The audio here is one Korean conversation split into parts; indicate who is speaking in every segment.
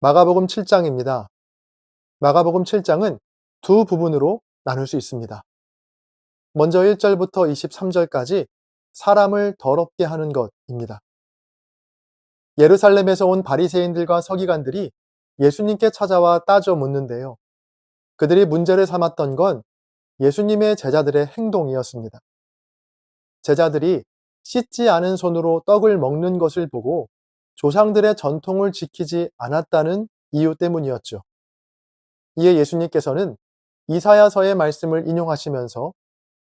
Speaker 1: 마가복음 7장입니다. 마가복음 7장은 두 부분으로 나눌 수 있습니다. 먼저 1절부터 23절까지 사람을 더럽게 하는 것입니다. 예루살렘에서 온 바리새인들과 서기관들이 예수님께 찾아와 따져 묻는데요. 그들이 문제를 삼았던 건 예수님의 제자들의 행동이었습니다. 제자들이 씻지 않은 손으로 떡을 먹는 것을 보고 조상들의 전통을 지키지 않았다는 이유 때문이었죠. 이에 예수님께서는 이사야서의 말씀을 인용하시면서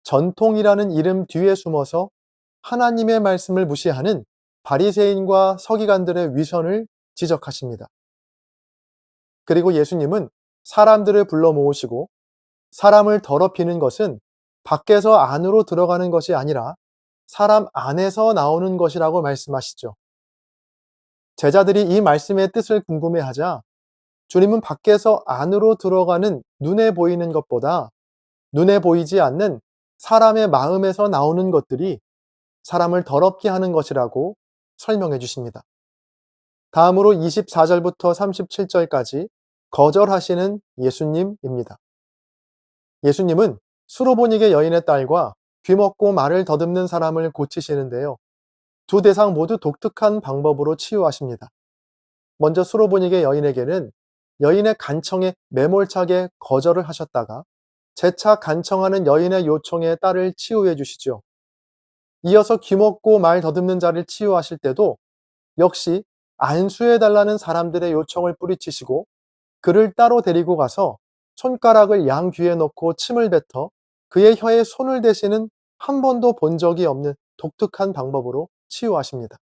Speaker 1: 전통이라는 이름 뒤에 숨어서 하나님의 말씀을 무시하는 바리새인과 서기관들의 위선을 지적하십니다. 그리고 예수님은 사람들을 불러 모으시고 사람을 더럽히는 것은 밖에서 안으로 들어가는 것이 아니라 사람 안에서 나오는 것이라고 말씀하시죠. 제자들이 이 말씀의 뜻을 궁금해하자 주님은 밖에서 안으로 들어가는 눈에 보이는 것보다 눈에 보이지 않는 사람의 마음에서 나오는 것들이 사람을 더럽게 하는 것이라고 설명해 주십니다. 다음으로 24절부터 37절까지 거절하시는 예수님입니다. 예수님은 수로보니게 여인의 딸과 귀먹고 말을 더듬는 사람을 고치시는데요. 두 대상 모두 독특한 방법으로 치유하십니다. 먼저 수로보니게 여인에게는 여인의 간청에 매몰차게 거절을 하셨다가 재차 간청하는 여인의 요청에 딸을 치유해 주시죠. 이어서 귀먹고 말 더듬는 자를 치유하실 때도 역시 안수해 달라는 사람들의 요청을 뿌리치시고 그를 따로 데리고 가서 손가락을 양 귀에 넣고 침을 뱉어 그의 혀에 손을 대시는 한 번도 본 적이 없는 독특한 방법으로 치유하십니다.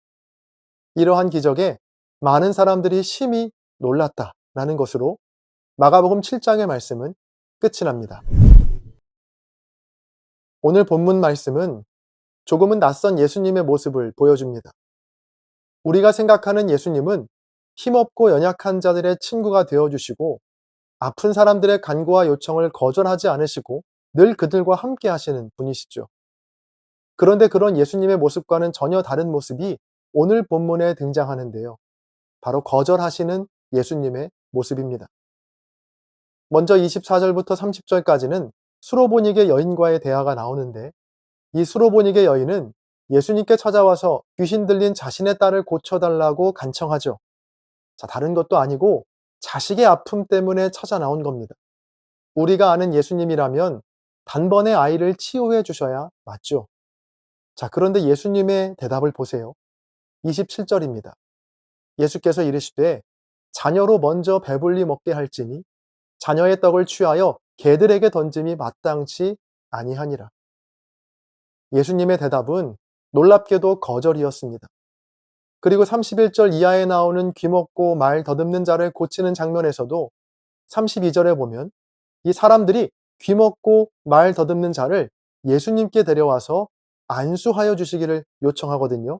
Speaker 1: 이러한 기적에 많은 사람들이 심히 놀랐다라는 것으로 마가복음 7장의 말씀은 끝이 납니다. 오늘 본문 말씀은 조금은 낯선 예수님의 모습을 보여줍니다. 우리가 생각하는 예수님은 힘없고 연약한 자들의 친구가 되어주시고 아픈 사람들의 간구와 요청을 거절하지 않으시고 늘 그들과 함께 하시는 분이시죠. 그런데 그런 예수님의 모습과는 전혀 다른 모습이 오늘 본문에 등장하는데요. 바로 거절하시는 예수님의 모습입니다. 먼저 24절부터 30절까지는 수로보니게 여인과의 대화가 나오는데 이 수로보니게 여인은 예수님께 찾아와서 귀신 들린 자신의 딸을 고쳐달라고 간청하죠. 자, 다른 것도 아니고 자식의 아픔 때문에 찾아 나온 겁니다. 우리가 아는 예수님이라면 단번에 아이를 치유해 주셔야 맞죠. 자, 그런데 예수님의 대답을 보세요. 27절입니다. 예수께서 이르시되 자녀로 먼저 배불리 먹게 할지니 자녀의 떡을 취하여 개들에게 던짐이 마땅치 아니하니라. 예수님의 대답은 놀랍게도 거절이었습니다. 그리고 31절 이하에 나오는 귀먹고 말 더듬는 자를 고치는 장면에서도 32절에 보면 이 사람들이 귀먹고 말 더듬는 자를 예수님께 데려와서 안수하여 주시기를 요청하거든요.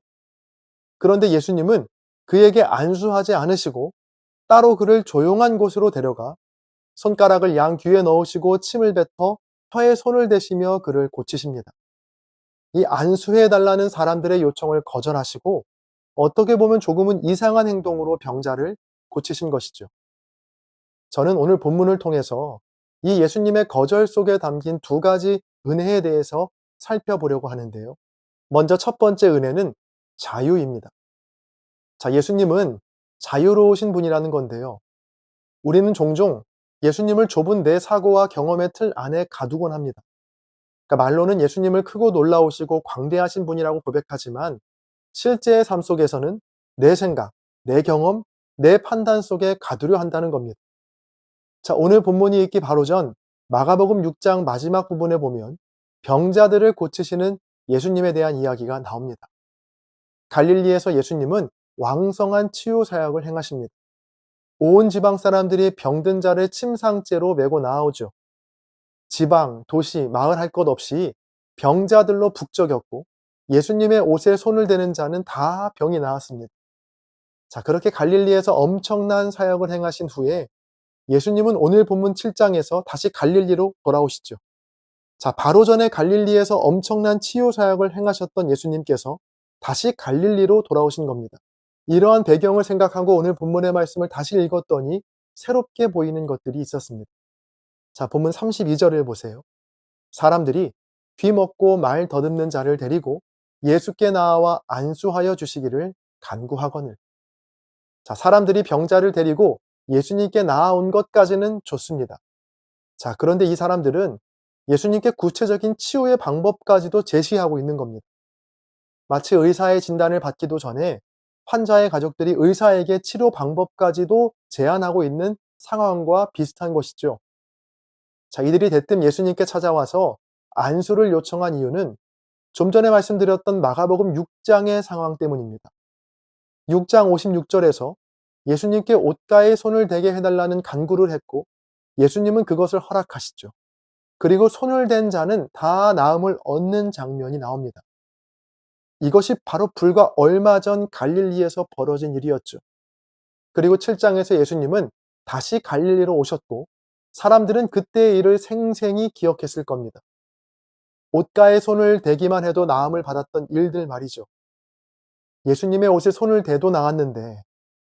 Speaker 1: 그런데 예수님은 그에게 안수하지 않으시고 따로 그를 조용한 곳으로 데려가 손가락을 양 귀에 넣으시고 침을 뱉어 혀에 손을 대시며 그를 고치십니다. 이 안수해 달라는 사람들의 요청을 거절하시고 어떻게 보면 조금은 이상한 행동으로 병자를 고치신 것이죠. 저는 오늘 본문을 통해서 이 예수님의 거절 속에 담긴 두 가지 은혜에 대해서 살펴보려고 하는데요. 먼저 첫 번째 은혜는 자유입니다. 자, 예수님은 자유로우신 분이라는 건데요. 우리는 종종 예수님을 좁은 내 사고와 경험의 틀 안에 가두곤 합니다. 그러니까 말로는 예수님을 크고 놀라우시고 광대하신 분이라고 고백하지만 실제의 삶 속에서는 내 생각, 내 경험, 내 판단 속에 가두려 한다는 겁니다. 자, 오늘 본문이 있기 바로 전 마가복음 6장 마지막 부분에 보면 병자들을 고치시는 예수님에 대한 이야기가 나옵니다. 갈릴리에서 예수님은 왕성한 치유 사역을 행하십니다. 온 지방 사람들이 병든 자를 침상째로 메고 나아오죠. 지방, 도시, 마을 할 것 없이 병자들로 북적였고 예수님의 옷에 손을 대는 자는 다 병이 나았습니다. 자, 그렇게 갈릴리에서 엄청난 사역을 행하신 후에 예수님은 오늘 본문 7장에서 다시 갈릴리로 돌아오시죠. 자, 바로 전에 갈릴리에서 엄청난 치유 사역을 행하셨던 예수님께서 다시 갈릴리로 돌아오신 겁니다. 이러한 배경을 생각하고 오늘 본문의 말씀을 다시 읽었더니 새롭게 보이는 것들이 있었습니다. 자, 본문 32절을 보세요. 사람들이 귀먹고 말 더듬는 자를 데리고 예수께 나와 안수하여 주시기를 간구하거늘. 자, 사람들이 병자를 데리고 예수님께 나아온 것까지는 좋습니다. 자, 그런데 이 사람들은 예수님께 구체적인 치유의 방법까지도 제시하고 있는 겁니다. 마치 의사의 진단을 받기도 전에 환자의 가족들이 의사에게 치료 방법까지도 제안하고 있는 상황과 비슷한 것이죠. 자, 이들이 대뜸 예수님께 찾아와서 안수를 요청한 이유는 좀 전에 말씀드렸던 마가복음 6장의 상황 때문입니다. 6장 56절에서 예수님께 옷가에 손을 대게 해달라는 간구를 했고 예수님은 그것을 허락하시죠. 그리고 손을 댄 자는 다 나음을 얻는 장면이 나옵니다. 이것이 바로 불과 얼마 전 갈릴리에서 벌어진 일이었죠. 그리고 7장에서 예수님은 다시 갈릴리로 오셨고 사람들은 그때의 일을 생생히 기억했을 겁니다. 옷가에 손을 대기만 해도 나음을 받았던 일들 말이죠. 예수님의 옷에 손을 대도 나았는데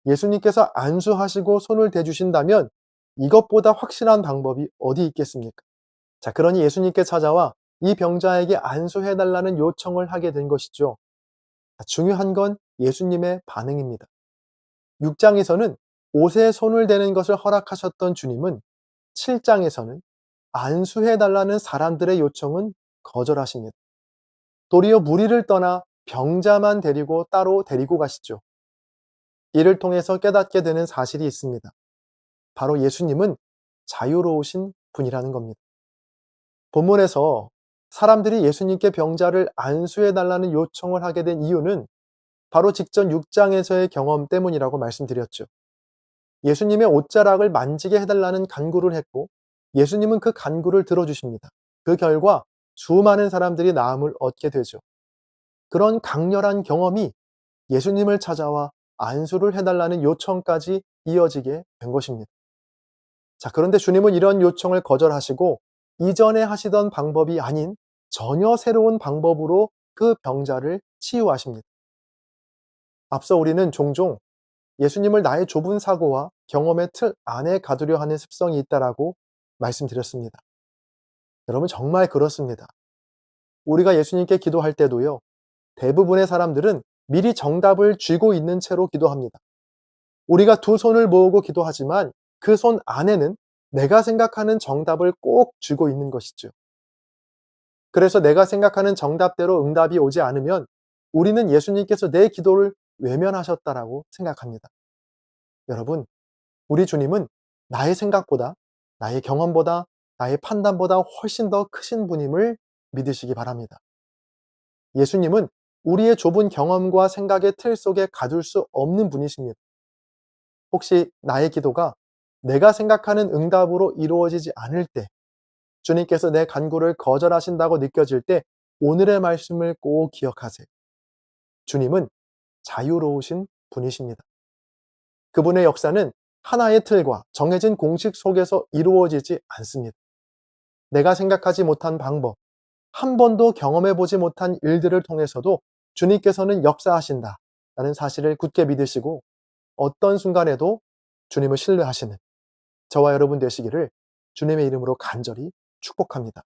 Speaker 1: 예수님께서 안수하시고 손을 대주신다면 이것보다 확실한 방법이 어디 있겠습니까? 자, 그러니 예수님께 찾아와 이 병자에게 안수해달라는 요청을 하게 된 것이죠. 중요한 건 예수님의 반응입니다. 6장에서는 옷에 손을 대는 것을 허락하셨던 주님은 7장에서는 안수해달라는 사람들의 요청은 거절하십니다. 도리어 무리를 떠나 병자만 데리고 따로 데리고 가시죠. 이를 통해서 깨닫게 되는 사실이 있습니다. 바로 예수님은 자유로우신 분이라는 겁니다. 본문에서 사람들이 예수님께 병자를 안수해달라는 요청을 하게 된 이유는 바로 직전 6장에서의 경험 때문이라고 말씀드렸죠. 예수님의 옷자락을 만지게 해달라는 간구를 했고 예수님은 그 간구를 들어주십니다. 그 결과 수많은 사람들이 나음을 얻게 되죠. 그런 강렬한 경험이 예수님을 찾아와 안수를 해달라는 요청까지 이어지게 된 것입니다. 자, 그런데 주님은 이런 요청을 거절하시고 이전에 하시던 방법이 아닌 전혀 새로운 방법으로 그 병자를 치유하십니다. 앞서 우리는 종종 예수님을 나의 좁은 사고와 경험의 틀 안에 가두려 하는 습성이 있다라고 말씀드렸습니다. 여러분, 정말 그렇습니다. 우리가 예수님께 기도할 때도요, 대부분의 사람들은 미리 정답을 쥐고 있는 채로 기도합니다. 우리가 두 손을 모으고 기도하지만 그 손 안에는 내가 생각하는 정답을 꼭 쥐고 있는 것이죠. 그래서 내가 생각하는 정답대로 응답이 오지 않으면 우리는 예수님께서 내 기도를 외면하셨다라고 생각합니다. 여러분, 우리 주님은 나의 생각보다, 나의 경험보다, 나의 판단보다 훨씬 더 크신 분임을 믿으시기 바랍니다. 예수님은 우리의 좁은 경험과 생각의 틀 속에 가둘 수 없는 분이십니다. 혹시 나의 기도가 내가 생각하는 응답으로 이루어지지 않을 때, 주님께서 내 간구를 거절하신다고 느껴질 때 오늘의 말씀을 꼭 기억하세요. 주님은 자유로우신 분이십니다. 그분의 역사는 하나의 틀과 정해진 공식 속에서 이루어지지 않습니다. 내가 생각하지 못한 방법, 한 번도 경험해보지 못한 일들을 통해서도 주님께서는 역사하신다라는 사실을 굳게 믿으시고 어떤 순간에도 주님을 신뢰하시는 저와 여러분 되시기를 주님의 이름으로 간절히 축복합니다.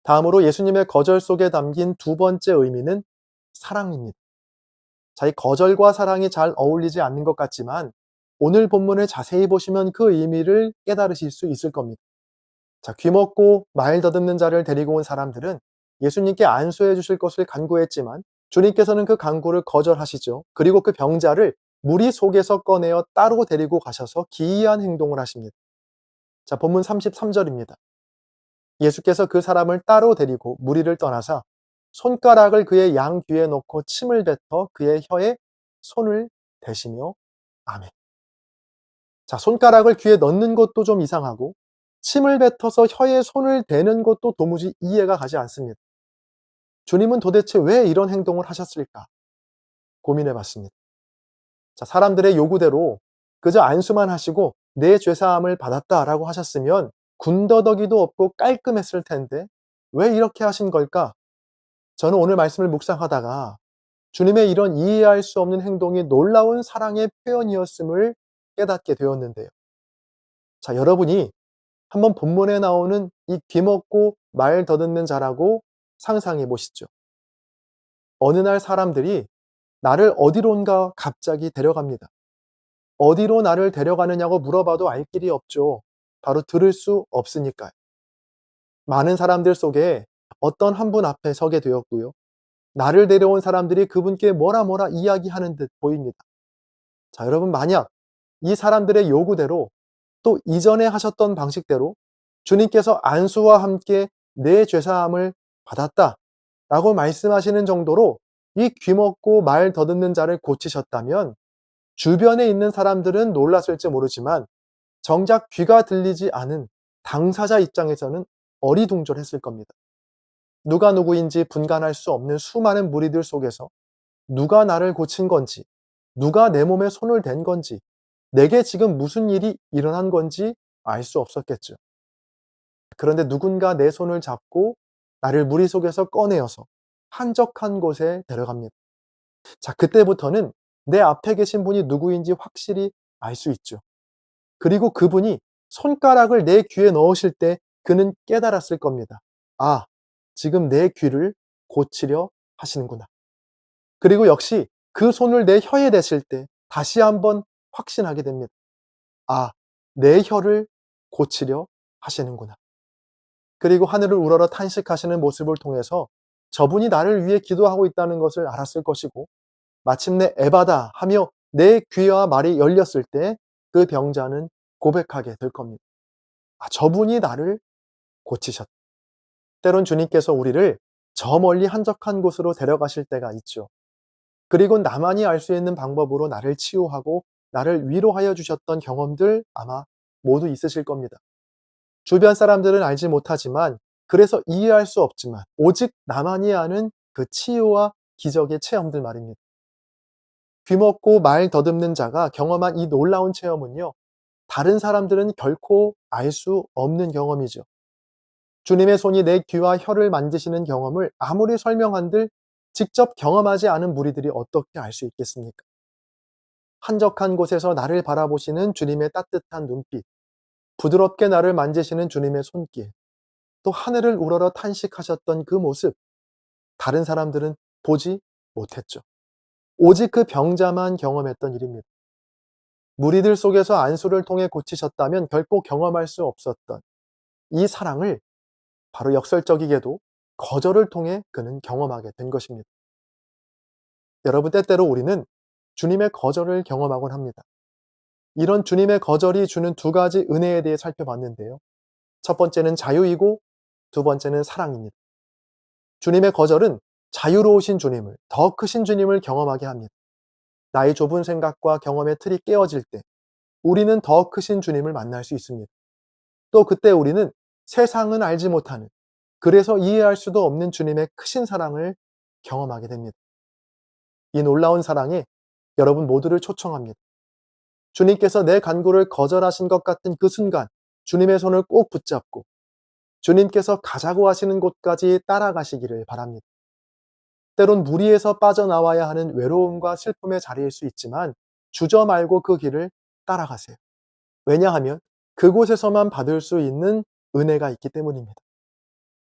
Speaker 1: 다음으로 예수님의 거절 속에 담긴 두 번째 의미는 사랑입니다. 자, 이 거절과 사랑이 잘 어울리지 않는 것 같지만 오늘 본문을 자세히 보시면 그 의미를 깨달으실 수 있을 겁니다. 자, 귀먹고 말 더듬는 자를 데리고 온 사람들은 예수님께 안수해 주실 것을 간구했지만 주님께서는 그 간구를 거절하시죠. 그리고 그 병자를 무리 속에서 꺼내어 따로 데리고 가셔서 기이한 행동을 하십니다. 자, 본문 33절입니다. 예수께서 그 사람을 따로 데리고 무리를 떠나사 손가락을 그의 양 귀에 넣고 침을 뱉어 그의 혀에 손을 대시며 아멘. 자, 손가락을 귀에 넣는 것도 좀 이상하고 침을 뱉어서 혀에 손을 대는 것도 도무지 이해가 가지 않습니다. 주님은 도대체 왜 이런 행동을 하셨을까? 고민해 봤습니다. 자, 사람들의 요구대로 그저 안수만 하시고 내 죄사함을 받았다라고 하셨으면 군더더기도 없고 깔끔했을 텐데 왜 이렇게 하신 걸까? 저는 오늘 말씀을 묵상하다가 주님의 이런 이해할 수 없는 행동이 놀라운 사랑의 표현이었음을 깨닫게 되었는데요. 자, 여러분이 한번 본문에 나오는 이 귀먹고 말 더듬는 자라고 상상해 보시죠. 어느 날 사람들이 나를 어디론가 갑자기 데려갑니다. 어디로 나를 데려가느냐고 물어봐도 알 길이 없죠. 바로 들을 수 없으니까요. 많은 사람들 속에 어떤 한 분 앞에 서게 되었고요. 나를 데려온 사람들이 그분께 뭐라 뭐라 이야기하는 듯 보입니다. 자, 여러분, 만약 이 사람들의 요구대로 또 이전에 하셨던 방식대로 주님께서 안수와 함께 내 죄사함을 받았다 라고 말씀하시는 정도로 이 귀먹고 말 더듬는 자를 고치셨다면 주변에 있는 사람들은 놀랐을지 모르지만 정작 귀가 들리지 않은 당사자 입장에서는 어리둥절했을 겁니다. 누가 누구인지 분간할 수 없는 수많은 무리들 속에서 누가 나를 고친 건지, 누가 내 몸에 손을 댄 건지, 내게 지금 무슨 일이 일어난 건지 알 수 없었겠죠. 그런데 누군가 내 손을 잡고 나를 무리 속에서 꺼내어서 한적한 곳에 데려갑니다. 자, 그때부터는 내 앞에 계신 분이 누구인지 확실히 알 수 있죠. 그리고 그분이 손가락을 내 귀에 넣으실 때 그는 깨달았을 겁니다. 아, 지금 내 귀를 고치려 하시는구나. 그리고 역시 그 손을 내 혀에 대실 때 다시 한번 확신하게 됩니다. 아, 내 혀를 고치려 하시는구나. 그리고 하늘을 우러러 탄식하시는 모습을 통해서 저분이 나를 위해 기도하고 있다는 것을 알았을 것이고, 마침내 에바다 하며 내 귀와 말이 열렸을 때 그 병자는 고백하게 될 겁니다. 아, 저분이 나를 고치셨다. 때론 주님께서 우리를 저 멀리 한적한 곳으로 데려가실 때가 있죠. 그리고 나만이 알 수 있는 방법으로 나를 치유하고 나를 위로하여 주셨던 경험들 아마 모두 있으실 겁니다. 주변 사람들은 알지 못하지만, 그래서 이해할 수 없지만 오직 나만이 아는 그 치유와 기적의 체험들 말입니다. 귀먹고 말 더듬는 자가 경험한 이 놀라운 체험은요, 다른 사람들은 결코 알 수 없는 경험이죠. 주님의 손이 내 귀와 혀를 만지시는 경험을 아무리 설명한들 직접 경험하지 않은 무리들이 어떻게 알 수 있겠습니까? 한적한 곳에서 나를 바라보시는 주님의 따뜻한 눈빛, 부드럽게 나를 만지시는 주님의 손길, 또 하늘을 우러러 탄식하셨던 그 모습, 다른 사람들은 보지 못했죠. 오직 그 병자만 경험했던 일입니다. 무리들 속에서 안수를 통해 고치셨다면 결코 경험할 수 없었던 이 사랑을 바로 역설적이게도 거절을 통해 그는 경험하게 된 것입니다. 여러분, 때때로 우리는 주님의 거절을 경험하곤 합니다. 이런 주님의 거절이 주는 두 가지 은혜에 대해 살펴봤는데요. 첫 번째는 자유이고 두 번째는 사랑입니다. 주님의 거절은 자유로우신 주님을, 더 크신 주님을 경험하게 합니다. 나의 좁은 생각과 경험의 틀이 깨어질 때 우리는 더 크신 주님을 만날 수 있습니다. 또 그때 우리는 세상은 알지 못하는, 그래서 이해할 수도 없는 주님의 크신 사랑을 경험하게 됩니다. 이 놀라운 사랑에 여러분 모두를 초청합니다. 주님께서 내 간구를 거절하신 것 같은 그 순간 주님의 손을 꼭 붙잡고 주님께서 가자고 하시는 곳까지 따라가시기를 바랍니다. 때론 무리에서 빠져나와야 하는 외로움과 슬픔의 자리일 수 있지만 주저 말고 그 길을 따라가세요. 왜냐하면 그곳에서만 받을 수 있는 은혜가 있기 때문입니다.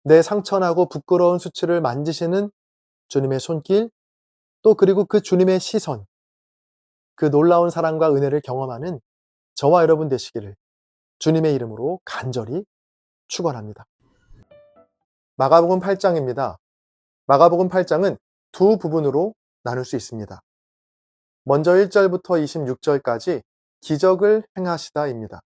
Speaker 1: 내 상처나고 부끄러운 수치를 만지시는 주님의 손길, 또 그리고 그 주님의 시선, 그 놀라운 사랑과 은혜를 경험하는 저와 여러분 되시기를 주님의 이름으로 간절히 축원합니다. 마가복음 8장입니다. 마가복음 8장은 두 부분으로 나눌 수 있습니다. 먼저 1절부터 26절까지 기적을 행하시다입니다.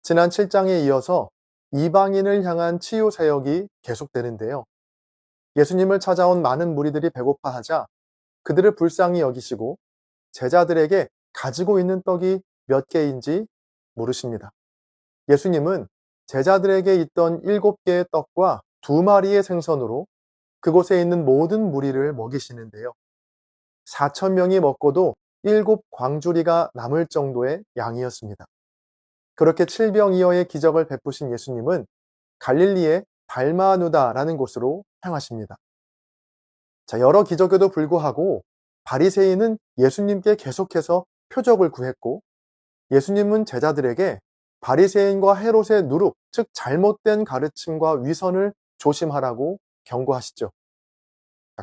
Speaker 1: 지난 7장에 이어서 이방인을 향한 치유 사역이 계속되는데요. 예수님을 찾아온 많은 무리들이 배고파하자 그들을 불쌍히 여기시고 제자들에게 가지고 있는 떡이 몇 개인지 물으십니다. 예수님은 제자들에게 있던 7개의 떡과 2마리의 생선으로 그곳에 있는 모든 무리를 먹이시는데요. 4,000명이 먹고도 7광주리가 남을 정도의 양이었습니다. 그렇게 칠병이어의 기적을 베푸신 예수님은 갈릴리의 달마누다라는 곳으로 향하십니다. 여러 기적에도 불구하고 바리새인은 예수님께 계속해서 표적을 구했고, 예수님은 제자들에게 바리새인과 헤롯의 누룩, 즉 잘못된 가르침과 위선을 조심하라고 경고하시죠.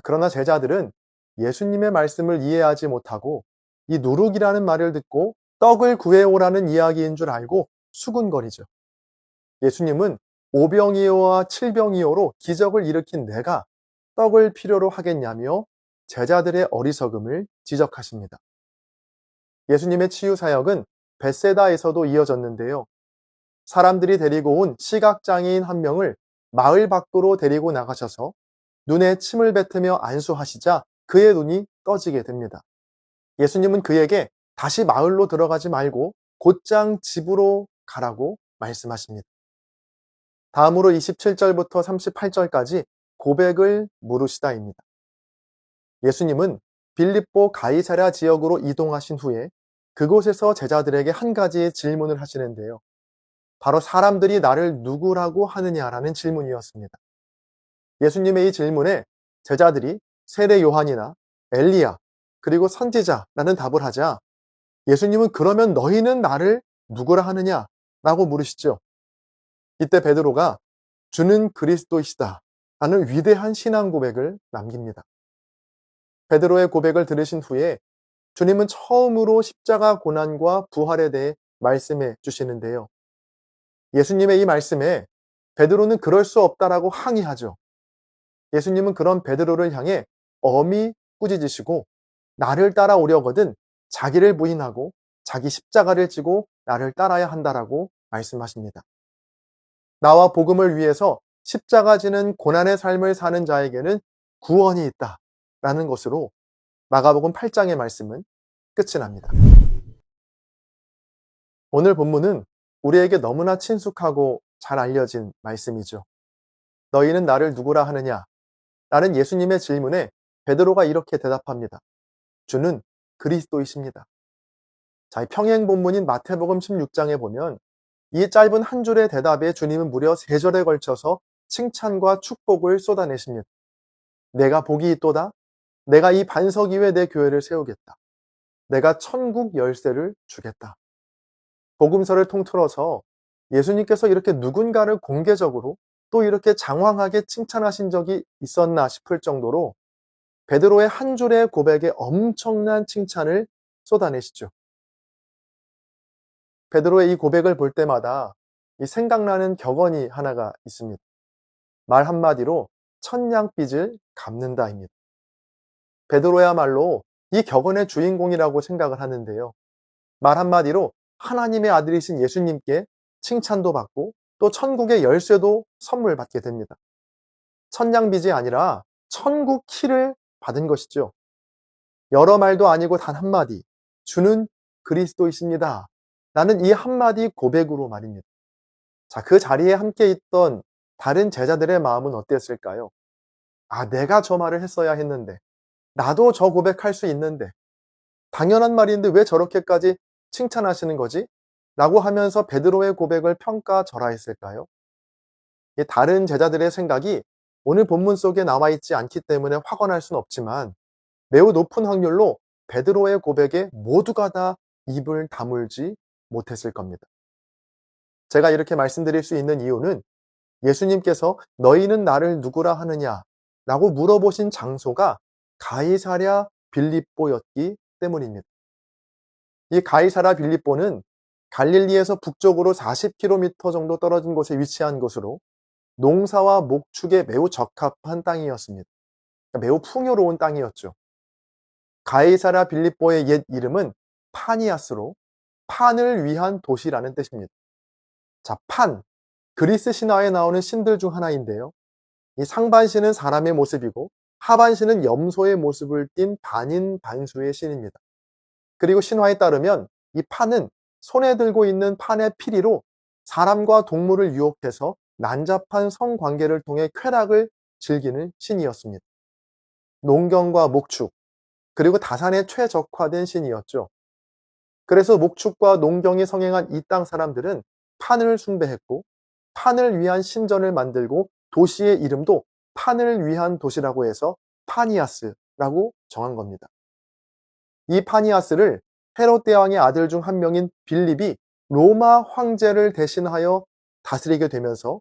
Speaker 1: 그러나 제자들은 예수님의 말씀을 이해하지 못하고 이 누룩이라는 말을 듣고 떡을 구해오라는 이야기인 줄 알고 수군거리죠. 예수님은 오병이어와 칠병이어로 기적을 일으킨 내가 떡을 필요로 하겠냐며 제자들의 어리석음을 지적하십니다. 예수님의 치유 사역은 벳세다에서도 이어졌는데요. 사람들이 데리고 온 시각장애인 한 명을 마을 밖으로 데리고 나가셔서 눈에 침을 뱉으며 안수하시자 그의 눈이 떠지게 됩니다. 예수님은 그에게 다시 마을로 들어가지 말고 곧장 집으로 가라고 말씀하십니다. 다음으로 27절부터 38절까지 고백을 물으시다입니다. 예수님은 빌립보 가이사랴 지역으로 이동하신 후에 그곳에서 제자들에게 한 가지 질문을 하시는데요. 바로 사람들이 나를 누구라고 하느냐라는 질문이었습니다. 예수님의 이 질문에 제자들이 세례 요한이나 엘리야 그리고 선지자라는 답을 하자 예수님은 그러면 너희는 나를 누구라 하느냐? 라고 물으시죠. 이때 베드로가 주는 그리스도이시다 라는 위대한 신앙 고백을 남깁니다. 베드로의 고백을 들으신 후에 주님은 처음으로 십자가 고난과 부활에 대해 말씀해 주시는데요. 예수님의 이 말씀에 베드로는 그럴 수 없다라고 항의하죠. 예수님은 그런 베드로를 향해 엄히 꾸짖으시고 나를 따라오려거든 자기를 부인하고 자기 십자가를 지고 나를 따라야 한다라고 말씀하십니다. 나와 복음을 위해서 십자가 지는 고난의 삶을 사는 자에게는 구원이 있다라는 것으로 마가복음 8장의 말씀은 끝이 납니다. 오늘 본문은 우리에게 너무나 친숙하고 잘 알려진 말씀이죠. 너희는 나를 누구라 하느냐? 라는 예수님의 질문에 베드로가 이렇게 대답합니다. 주는 그리스도이십니다. 이 평행 본문인 마태복음 16장에 보면 이 짧은 한 줄의 대답에 주님은 무려 3절에 걸쳐서 칭찬과 축복을 쏟아내십니다. 내가 복이 있도다. 내가 이 반석 위에 내 교회를 세우겠다. 내가 천국 열쇠를 주겠다. 복음서를 통틀어서 예수님께서 이렇게 누군가를 공개적으로 또 이렇게 장황하게 칭찬하신 적이 있었나 싶을 정도로 베드로의 한 줄의 고백에 엄청난 칭찬을 쏟아내시죠. 베드로의 이 고백을 볼 때마다 이 생각나는 격언이 하나가 있습니다. 말 한마디로 천냥빚을 갚는다입니다. 베드로야말로 이 격언의 주인공이라고 생각을 하는데요. 말 한마디로 하나님의 아들이신 예수님께 칭찬도 받고 또 천국의 열쇠도 선물 받게 됩니다. 천냥빚이 아니라 천국 키를 받은 것이죠. 여러 말도 아니고 단 한마디, 주는 그리스도이십니다. 라는 이 한마디 고백으로 말입니다. 그 자리에 함께 있던 다른 제자들의 마음은 어땠을까요? 내가 저 말을 했어야 했는데, 나도 저 고백할 수 있는데, 당연한 말인데 왜 저렇게까지 칭찬하시는 거지? 라고 하면서 베드로의 고백을 평가절하했을까요? 다른 제자들의 생각이 오늘 본문 속에 나와 있지 않기 때문에 확언할 수는 없지만 매우 높은 확률로 베드로의 고백에 모두가 다 입을 다물지 못했을 겁니다. 제가 이렇게 말씀드릴 수 있는 이유는 예수님께서 너희는 나를 누구라 하느냐 라고 물어보신 장소가 가이사랴 빌립보였기 때문입니다. 이 가이사랴 빌립보는 갈릴리에서 북쪽으로 40km 정도 떨어진 곳에 위치한 곳으로 농사와 목축에 매우 적합한 땅이었습니다. 매우 풍요로운 땅이었죠. 가이사랴 빌립보의 옛 이름은 파니아스로 판을 위한 도시라는 뜻입니다. 판, 그리스 신화에 나오는 신들 중 하나인데요. 이 상반신은 사람의 모습이고 하반신은 염소의 모습을 띤 반인반수의 신입니다. 그리고 신화에 따르면 이 판은 손에 들고 있는 판의 피리로 사람과 동물을 유혹해서 난잡한 성관계를 통해 쾌락을 즐기는 신이었습니다. 농경과 목축, 그리고 다산에 최적화된 신이었죠. 그래서 목축과 농경이 성행한 이 땅 사람들은 판을 숭배했고 판을 위한 신전을 만들고 도시의 이름도 판을 위한 도시라고 해서 파니아스라고 정한 겁니다. 이 파니아스를 헤롯 대왕의 아들 중 한 명인 빌립이 로마 황제를 대신하여 다스리게 되면서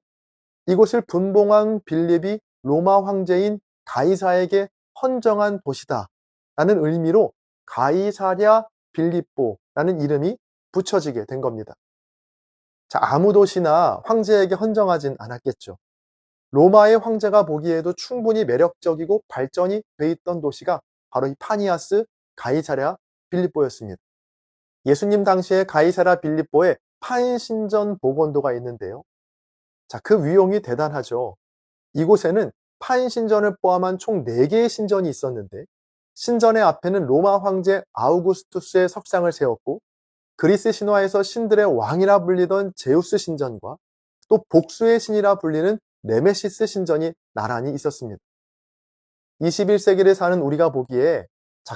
Speaker 1: 이곳을 분봉왕 빌립이 로마 황제인 가이사에게 헌정한 도시다 라는 의미로 가이사랴 빌립보라는 이름이 붙여지게 된 겁니다. 자, 아무 도시나 황제에게 헌정하진 않았겠죠. 로마의 황제가 보기에도 충분히 매력적이고 발전이 돼 있던 도시가 바로 이 파니아스 가이사랴 빌립보였습니다. 예수님 당시에 가이사랴 빌립보에 파인신전 복원도가 있는데요. 자, 그 위용이 대단하죠. 이곳에는 파인신전을 포함한 총 4개의 신전이 있었는데 신전의 앞에는 로마 황제 아우구스투스의 석상을 세웠고 그리스 신화에서 신들의 왕이라 불리던 제우스 신전과 또 복수의 신이라 불리는 네메시스 신전이 나란히 있었습니다. 21세기를 사는 우리가 보기에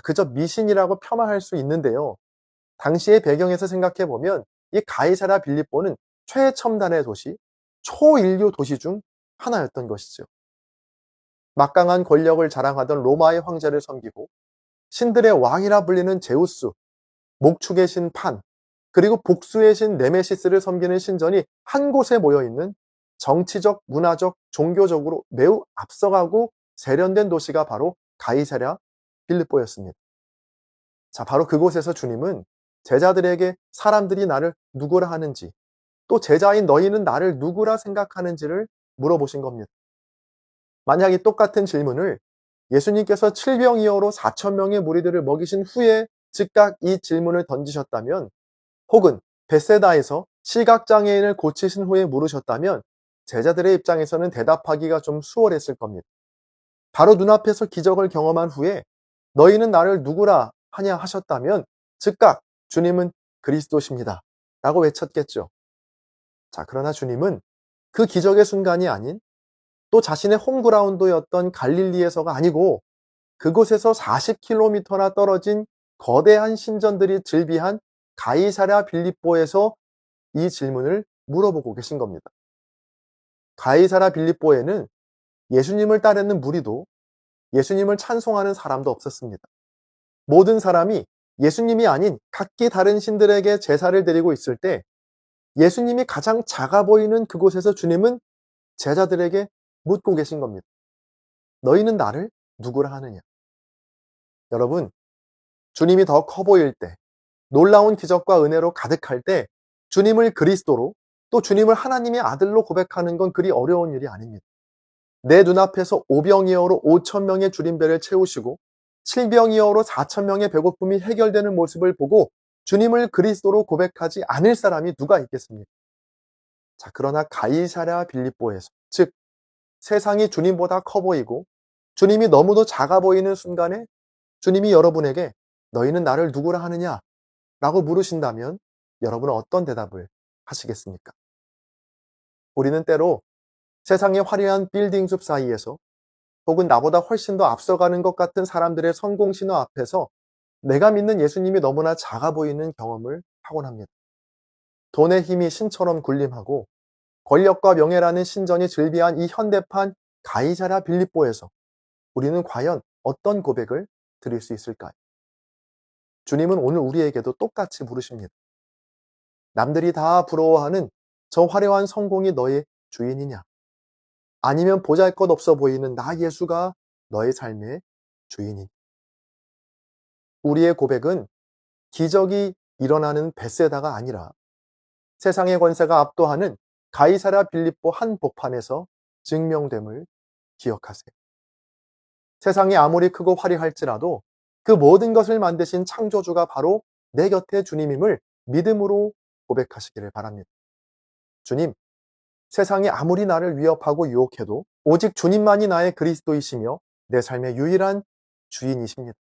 Speaker 1: 그저 미신이라고 폄하할 수 있는데요. 당시의 배경에서 생각해보면 이 가이사랴 빌립보는 최첨단의 도시, 초인류 도시 중 하나였던 것이죠. 막강한 권력을 자랑하던 로마의 황제를 섬기고 신들의 왕이라 불리는 제우스, 목축의 신 판, 그리고 복수의 신 네메시스를 섬기는 신전이 한 곳에 모여있는 정치적, 문화적, 종교적으로 매우 앞서가고 세련된 도시가 바로 가이사랴 빌립보였습니다. 자, 바로 그곳에서 주님은 제자들에게 사람들이 나를 누구라 하는지, 또 제자인 너희는 나를 누구라 생각하는지를 물어보신 겁니다. 만약 이 똑같은 질문을 예수님께서 칠병이어로 4,000명의 무리들을 먹이신 후에 즉각 이 질문을 던지셨다면, 혹은 벳세다에서 시각장애인을 고치신 후에 물으셨다면 제자들의 입장에서는 대답하기가 좀 수월했을 겁니다. 바로 눈앞에서 기적을 경험한 후에 너희는 나를 누구라 하냐 하셨다면 즉각 주님은 그리스도십니다 라고 외쳤겠죠. 자, 그러나 주님은 그 기적의 순간이 아닌 또 자신의 홈그라운드였던 갈릴리에서가 아니고 그곳에서 40km나 떨어진 거대한 신전들이 즐비한 가이사랴 빌립보에서 이 질문을 물어보고 계신 겁니다. 가이사랴 빌립보에는 예수님을 따르는 무리도 예수님을 찬송하는 사람도 없었습니다. 모든 사람이 예수님이 아닌 각기 다른 신들에게 제사를 드리고 있을 때 예수님이 가장 작아 보이는 그곳에서 주님은 제자들에게 묻고 계신 겁니다. 너희는 나를 누구라 하느냐? 여러분, 주님이 더 커 보일 때, 놀라운 기적과 은혜로 가득할 때 주님을 그리스도로 또 주님을 하나님의 아들로 고백하는 건 그리 어려운 일이 아닙니다. 내 눈앞에서 오병이어로 5,000명의 줄임배를 채우시고 칠병이어로 4,000명의 배고픔이 해결되는 모습을 보고 주님을 그리스도로 고백하지 않을 사람이 누가 있겠습니까? 자, 그러나 가이사랴 빌립보에서, 즉 세상이 주님보다 커 보이고 주님이 너무도 작아 보이는 순간에 주님이 여러분에게 너희는 나를 누구라 하느냐? 라고 물으신다면 여러분은 어떤 대답을 하시겠습니까? 우리는 때로 세상의 화려한 빌딩 숲 사이에서 혹은 나보다 훨씬 더 앞서가는 것 같은 사람들의 성공 신호 앞에서 내가 믿는 예수님이 너무나 작아 보이는 경험을 하곤 합니다. 돈의 힘이 신처럼 군림하고 권력과 명예라는 신전이 즐비한 이 현대판 가이사랴 빌립보에서 우리는 과연 어떤 고백을 드릴 수 있을까요? 주님은 오늘 우리에게도 똑같이 물으십니다. 남들이 다 부러워하는 저 화려한 성공이 너의 주인이냐? 아니면 보잘것없어 보이는 나 예수가 너의 삶의 주인이냐? 우리의 고백은 기적이 일어나는 벳세다가 아니라 세상의 권세가 압도하는 가이사랴 빌립보 한 복판에서 증명됨을 기억하세요. 세상이 아무리 크고 화려할지라도 그 모든 것을 만드신 창조주가 바로 내 곁에 주님임을 믿음으로 고백하시기를 바랍니다. 주님, 세상이 아무리 나를 위협하고 유혹해도 오직 주님만이 나의 그리스도이시며 내 삶의 유일한 주인이십니다.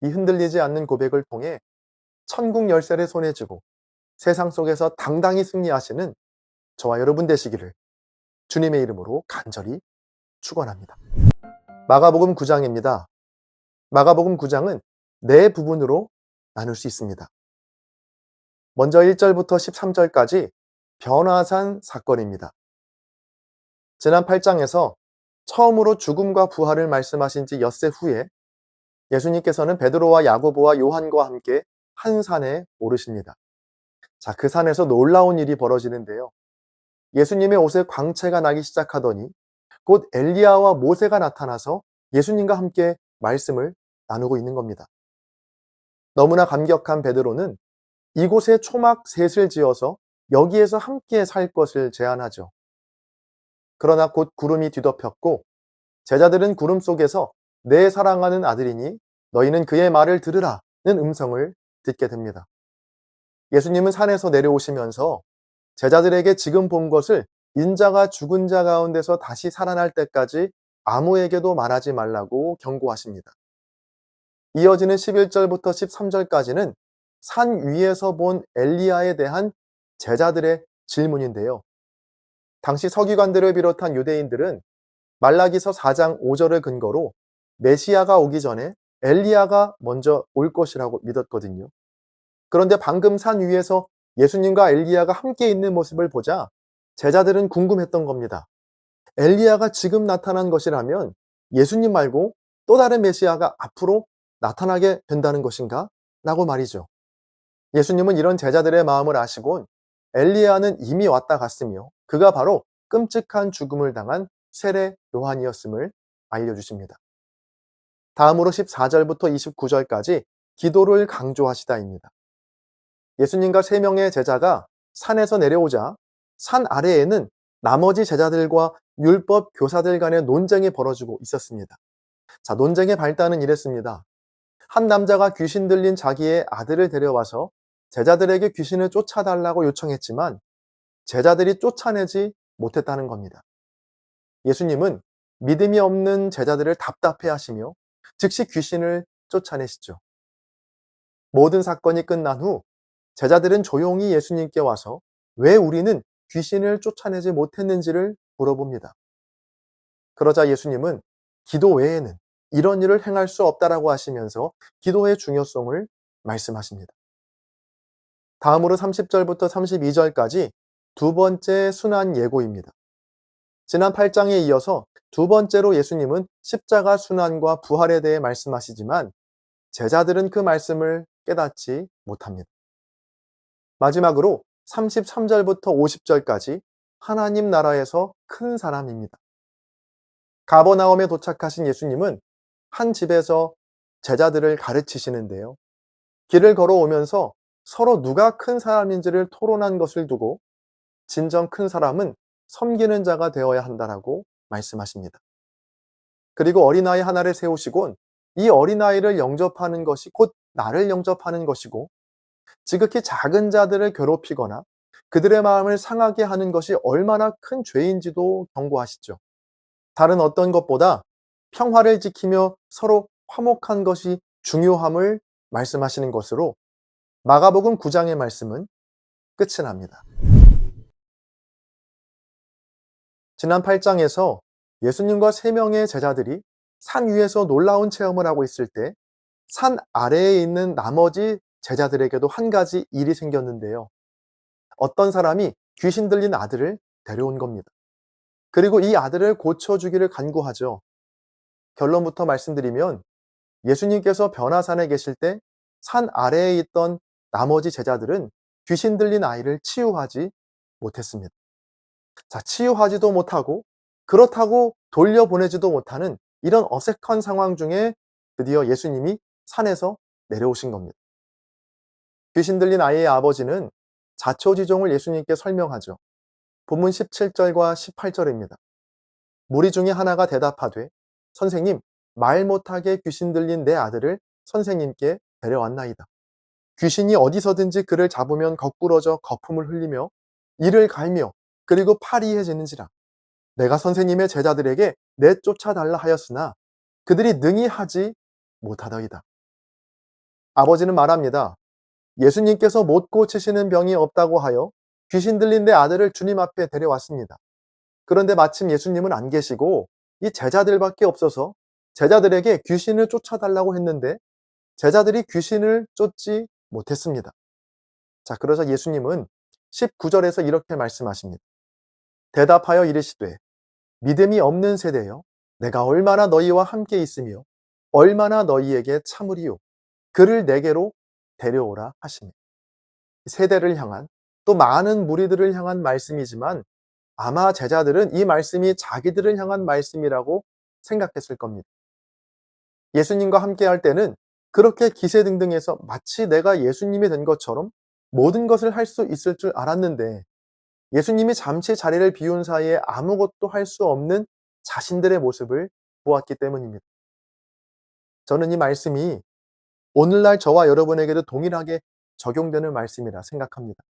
Speaker 1: 이 흔들리지 않는 고백을 통해 천국 열쇠를 손에 쥐고 세상 속에서 당당히 승리하시는 저와 여러분 되시기를 주님의 이름으로 간절히 축원합니다. 마가복음 9장입니다. 마가복음 9장은 네 부분으로 나눌 수 있습니다. 먼저 1절부터 13절까지 변화산 사건입니다. 지난 8장에서 처음으로 죽음과 부활을 말씀하신 지 엿새 후에 예수님께서는 베드로와 야고보와 요한과 함께 한 산에 오르십니다. 자, 그 산에서 놀라운 일이 벌어지는데요. 예수님의 옷에 광채가 나기 시작하더니 곧 엘리야와 모세가 나타나서 예수님과 함께 말씀을 나누고 있는 겁니다. 너무나 감격한 베드로는 이곳에 초막 셋을 지어서 여기에서 함께 살 것을 제안하죠. 그러나 곧 구름이 뒤덮였고 제자들은 구름 속에서 내 사랑하는 아들이니 너희는 그의 말을 들으라는 음성을 듣게 됩니다. 예수님은 산에서 내려오시면서 제자들에게 지금 본 것을 인자가 죽은 자 가운데서 다시 살아날 때까지 아무에게도 말하지 말라고 경고하십니다. 이어지는 11절부터 13절까지는 산 위에서 본 엘리야에 대한 제자들의 질문인데요. 당시 서기관들을 비롯한 유대인들은 말라기서 4장 5절을 근거로 메시아가 오기 전에 엘리야가 먼저 올 것이라고 믿었거든요. 그런데 방금 산 위에서 예수님과 엘리야가 함께 있는 모습을 보자 제자들은 궁금했던 겁니다. 엘리야가 지금 나타난 것이라면 예수님 말고 또 다른 메시아가 앞으로 나타나게 된다는 것인가? 라고 말이죠. 예수님은 이런 제자들의 마음을 아시곤 엘리야는 이미 왔다 갔으며 그가 바로 끔찍한 죽음을 당한 세례 요한이었음을 알려주십니다. 다음으로 14절부터 29절까지 기도를 강조하시다입니다. 예수님과 3명의 제자가 산에서 내려오자 산 아래에는 나머지 제자들과 율법 교사들 간의 논쟁이 벌어지고 있었습니다. 자, 논쟁의 발단은 이랬습니다. 한 남자가 귀신 들린 자기의 아들을 데려와서 제자들에게 귀신을 쫓아달라고 요청했지만 제자들이 쫓아내지 못했다는 겁니다. 예수님은 믿음이 없는 제자들을 답답해 하시며 즉시 귀신을 쫓아내시죠. 모든 사건이 끝난 후 제자들은 조용히 예수님께 와서 왜 우리는 귀신을 쫓아내지 못했는지를 물어봅니다. 그러자 예수님은 기도 외에는 이런 일을 행할 수 없다라고 하시면서 기도의 중요성을 말씀하십니다. 다음으로 30절부터 32절까지 두 번째 순환 예고입니다. 지난 8장에 이어서 두 번째로 예수님은 십자가 순환과 부활에 대해 말씀하시지만 제자들은 그 말씀을 깨닫지 못합니다. 마지막으로 33절부터 50절까지 하나님 나라에서 큰 사람입니다. 가버나움에 도착하신 예수님은 한 집에서 제자들을 가르치시는데요. 길을 걸어오면서 서로 누가 큰 사람인지를 토론한 것을 두고 진정 큰 사람은 섬기는 자가 되어야 한다라고 말씀하십니다. 그리고 어린아이 하나를 세우시곤 이 어린아이를 영접하는 것이 곧 나를 영접하는 것이고 지극히 작은 자들을 괴롭히거나 그들의 마음을 상하게 하는 것이 얼마나 큰 죄인지도 경고하시죠. 다른 어떤 것보다 평화를 지키며 서로 화목한 것이 중요함을 말씀하시는 것으로 마가복음 9장의 말씀은 끝이 납니다. 지난 8장에서 예수님과 3명의 제자들이 산 위에서 놀라운 체험을 하고 있을 때 산 아래에 있는 나머지 제자들에게도 한 가지 일이 생겼는데요. 어떤 사람이 귀신 들린 아들을 데려온 겁니다. 그리고 이 아들을 고쳐주기를 간구하죠. 결론부터 말씀드리면 예수님께서 변화산에 계실 때 산 아래에 있던 나머지 제자들은 귀신 들린 아이를 치유하지 못했습니다. 자, 치유하지도 못하고 그렇다고 돌려보내지도 못하는 이런 어색한 상황 중에 드디어 예수님이 산에서 내려오신 겁니다. 귀신 들린 아이의 아버지는 자초지종을 예수님께 설명하죠. 본문 17절과 18절입니다. 무리 중에 하나가 대답하되 선생님, 말 못하게 귀신 들린 내 아들을 선생님께 데려왔나이다. 귀신이 어디서든지 그를 잡으면 거꾸러져 거품을 흘리며 이를 갈며 그리고 파리해지는지라. 내가 선생님의 제자들에게 내쫓아달라 하였으나 그들이 능히 하지 못하더이다. 아버지는 말합니다. 예수님께서 못 고치시는 병이 없다고 하여 귀신 들린 내 아들을 주님 앞에 데려왔습니다. 그런데 마침 예수님은 안 계시고 이 제자들밖에 없어서 제자들에게 귀신을 쫓아달라고 했는데 제자들이 귀신을 쫓지 못했습니다. 자, 그러자 예수님은 19절에서 이렇게 말씀하십니다. 대답하여 이르시되 믿음이 없는 세대여 내가 얼마나 너희와 함께 있으며 얼마나 너희에게 참으리요. 그를 내게로 데려오라 하시니. 세대를 향한 또 많은 무리들을 향한 말씀이지만 아마 제자들은 이 말씀이 자기들을 향한 말씀이라고 생각했을 겁니다. 예수님과 함께 할 때는 그렇게 기세등등해서 마치 내가 예수님이 된 것처럼 모든 것을 할 수 있을 줄 알았는데 예수님이 잠시 자리를 비운 사이에 아무것도 할 수 없는 자신들의 모습을 보았기 때문입니다. 저는 이 말씀이 오늘날 저와 여러분에게도 동일하게 적용되는 말씀이라 생각합니다.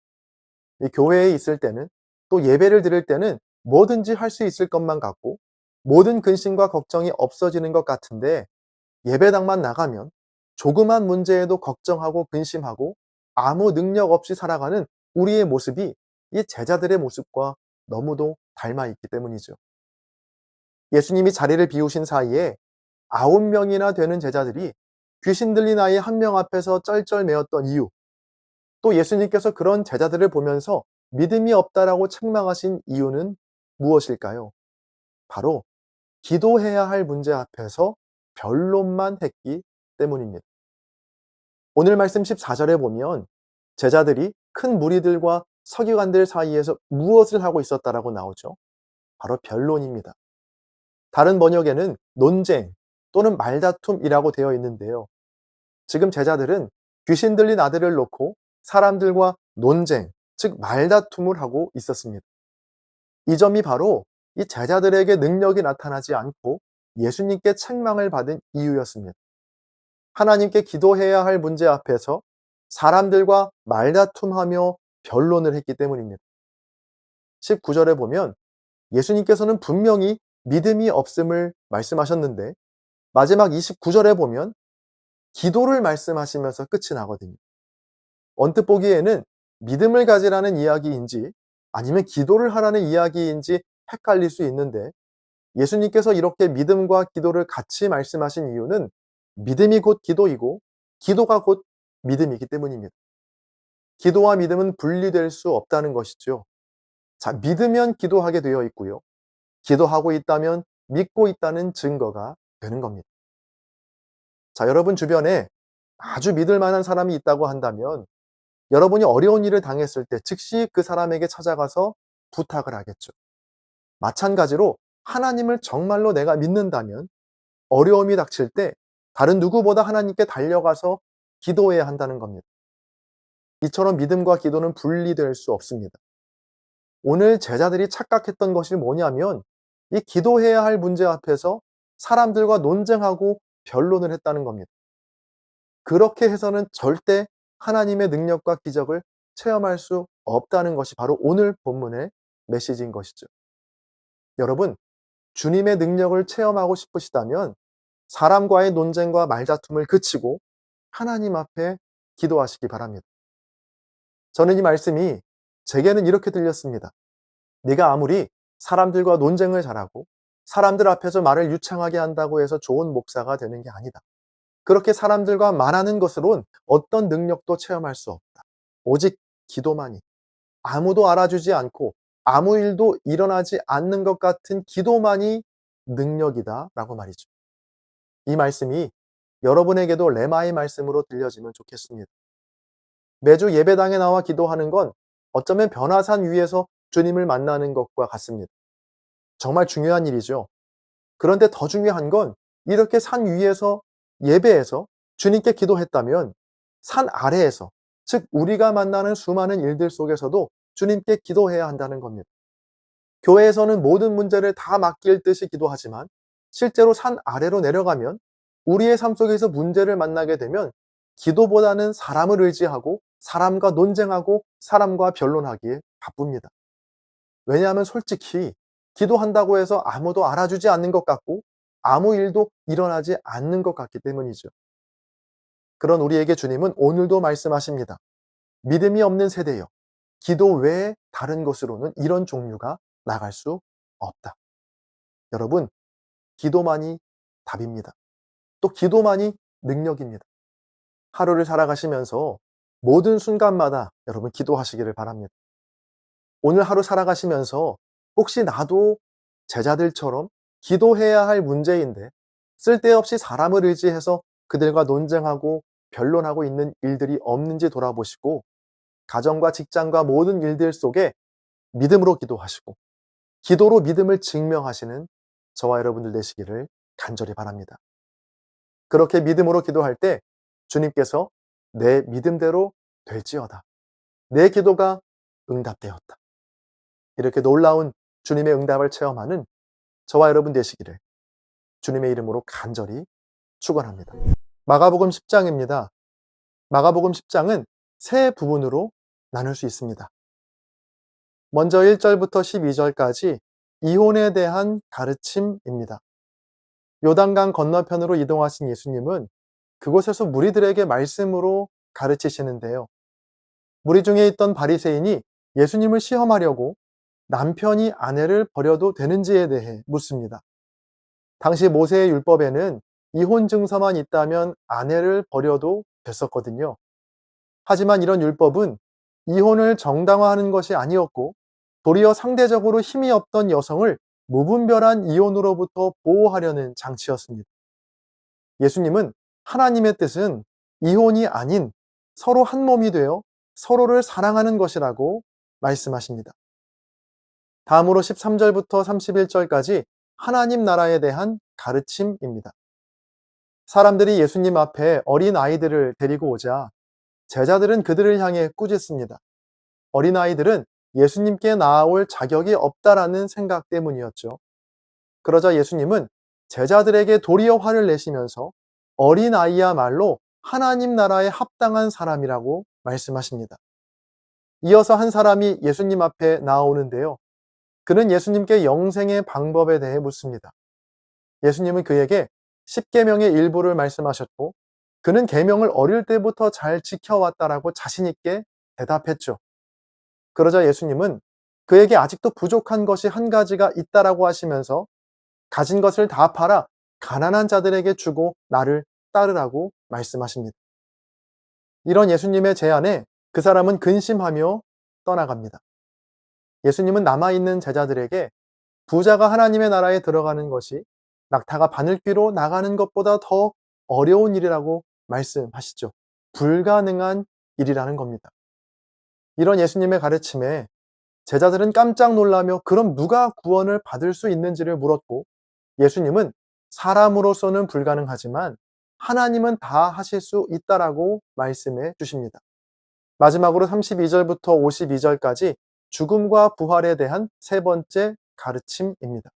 Speaker 1: 이 교회에 있을 때는 또 예배를 드릴 때는 뭐든지 할 수 있을 것만 같고 모든 근심과 걱정이 없어지는 것 같은데 예배당만 나가면 조그만 문제에도 걱정하고 근심하고 아무 능력 없이 살아가는 우리의 모습이 이 제자들의 모습과 너무도 닮아 있기 때문이죠. 예수님이 자리를 비우신 사이에 9명이나 되는 제자들이 귀신 들린 아이 한 명 앞에서 쩔쩔매었던 이유, 또 예수님께서 그런 제자들을 보면서 믿음이 없다라고 책망하신 이유는 무엇일까요? 바로 기도해야 할 문제 앞에서 변론만 했기 때문입니다. 오늘 말씀 14절에 보면 제자들이 큰 무리들과 서기관들 사이에서 무엇을 하고 있었다라고 나오죠? 바로 변론입니다. 다른 번역에는 논쟁 또는 말다툼이라고 되어 있는데요. 지금 제자들은 귀신 들린 아들을 놓고 사람들과 논쟁, 즉 말다툼을 하고 있었습니다. 이 점이 바로 이 제자들에게 능력이 나타나지 않고 예수님께 책망을 받은 이유였습니다. 하나님께 기도해야 할 문제 앞에서 사람들과 말다툼하며 변론을 했기 때문입니다. 19절에 보면 예수님께서는 분명히 믿음이 없음을 말씀하셨는데 마지막 29절에 보면 기도를 말씀하시면서 끝이 나거든요. 언뜻 보기에는 믿음을 가지라는 이야기인지 아니면 기도를 하라는 이야기인지 헷갈릴 수 있는데 예수님께서 이렇게 믿음과 기도를 같이 말씀하신 이유는 믿음이 곧 기도이고 기도가 곧 믿음이기 때문입니다. 기도와 믿음은 분리될 수 없다는 것이죠. 자, 믿으면 기도하게 되어 있고요. 기도하고 있다면 믿고 있다는 증거가 되는 겁니다. 자, 여러분 주변에 아주 믿을 만한 사람이 있다고 한다면 여러분이 어려운 일을 당했을 때 즉시 그 사람에게 찾아가서 부탁을 하겠죠. 마찬가지로 하나님을 정말로 내가 믿는다면 어려움이 닥칠 때 다른 누구보다 하나님께 달려가서 기도해야 한다는 겁니다. 이처럼 믿음과 기도는 분리될 수 없습니다. 오늘 제자들이 착각했던 것이 뭐냐면 이 기도해야 할 문제 앞에서 사람들과 논쟁하고 변론을 했다는 겁니다. 그렇게 해서는 절대 하나님의 능력과 기적을 체험할 수 없다는 것이 바로 오늘 본문의 메시지인 것이죠. 여러분, 주님의 능력을 체험하고 싶으시다면 사람과의 논쟁과 말다툼을 그치고 하나님 앞에 기도하시기 바랍니다. 저는 이 말씀이 제게는 이렇게 들렸습니다. 네가 아무리 사람들과 논쟁을 잘하고 사람들 앞에서 말을 유창하게 한다고 해서 좋은 목사가 되는 게 아니다. 그렇게 사람들과 말하는 것으론 어떤 능력도 체험할 수 없다. 오직 기도만이, 아무도 알아주지 않고 아무 일도 일어나지 않는 것 같은 기도만이 능력이다 라고 말이죠. 이 말씀이 여러분에게도 레마의 말씀으로 들려지면 좋겠습니다. 매주 예배당에 나와 기도하는 건 어쩌면 변화산 위에서 주님을 만나는 것과 같습니다. 정말 중요한 일이죠. 그런데 더 중요한 건 이렇게 산 위에서 예배에서 주님께 기도했다면 산 아래에서, 즉 우리가 만나는 수많은 일들 속에서도 주님께 기도해야 한다는 겁니다. 교회에서는 모든 문제를 다 맡길 듯이 기도하지만 실제로 산 아래로 내려가면 우리의 삶 속에서 문제를 만나게 되면 기도보다는 사람을 의지하고 사람과 논쟁하고 사람과 변론하기에 바쁩니다. 왜냐하면 솔직히 기도한다고 해서 아무도 알아주지 않는 것 같고 아무 일도 일어나지 않는 것 같기 때문이죠. 그런 우리에게 주님은 오늘도 말씀하십니다. 믿음이 없는 세대여, 기도 외에 다른 것으로는 이런 종류가 나갈 수 없다. 여러분, 기도만이 답입니다. 또 기도만이 능력입니다. 하루를 살아가시면서 모든 순간마다 여러분 기도하시기를 바랍니다. 오늘 하루 살아가시면서 혹시 나도 제자들처럼 기도해야 할 문제인데 쓸데없이 사람을 의지해서 그들과 논쟁하고 변론하고 있는 일들이 없는지 돌아보시고 가정과 직장과 모든 일들 속에 믿음으로 기도하시고 기도로 믿음을 증명하시는 저와 여러분들 되시기를 간절히 바랍니다. 그렇게 믿음으로 기도할 때 주님께서 내 믿음대로 될지어다. 내 기도가 응답되었다. 이렇게 놀라운 주님의 응답을 체험하는 저와 여러분 되시기를 주님의 이름으로 간절히 축원합니다. 마가복음 10장입니다. 마가복음 10장은 세 부분으로 나눌 수 있습니다. 먼저 1절부터 12절까지 이혼에 대한 가르침입니다. 요단강 건너편으로 이동하신 예수님은 그곳에서 무리들에게 말씀으로 가르치시는데요. 무리 중에 있던 바리새인이 예수님을 시험하려고 남편이 아내를 버려도 되는지에 대해 묻습니다. 당시 모세의 율법에는 이혼 증서만 있다면 아내를 버려도 됐었거든요. 하지만 이런 율법은 이혼을 정당화하는 것이 아니었고 도리어 상대적으로 힘이 없던 여성을 무분별한 이혼으로부터 보호하려는 장치였습니다. 예수님은 하나님의 뜻은 이혼이 아닌 서로 한 몸이 되어 서로를 사랑하는 것이라고 말씀하십니다. 다음으로 13절부터 31절까지 하나님 나라에 대한 가르침입니다. 사람들이 예수님 앞에 어린 아이들을 데리고 오자 제자들은 그들을 향해 꾸짖습니다. 어린 아이들은 예수님께 나아올 자격이 없다라는 생각 때문이었죠. 그러자 예수님은 제자들에게 도리어 화를 내시면서 어린 아이야말로 하나님 나라에 합당한 사람이라고 말씀하십니다. 이어서 한 사람이 예수님 앞에 나오는데요. 그는 예수님께 영생의 방법에 대해 묻습니다. 예수님은 그에게 10계명의 일부를 말씀하셨고 그는 계명을 어릴 때부터 잘 지켜왔다라고 자신 있게 대답했죠. 그러자 예수님은 그에게 아직도 부족한 것이 한 가지가 있다라고 하시면서 가진 것을 다 팔아 가난한 자들에게 주고 나를 따르라고 말씀하십니다. 이런 예수님의 제안에 그 사람은 근심하며 떠나갑니다. 예수님은 남아있는 제자들에게 부자가 하나님의 나라에 들어가는 것이 낙타가 바늘귀로 나가는 것보다 더 어려운 일이라고 말씀하시죠. 불가능한 일이라는 겁니다. 이런 예수님의 가르침에 제자들은 깜짝 놀라며 그럼 누가 구원을 받을 수 있는지를 물었고 예수님은 사람으로서는 불가능하지만 하나님은 다 하실 수 있다라고 말씀해 주십니다. 마지막으로 32절부터 52절까지 죽음과 부활에 대한 세 번째 가르침입니다.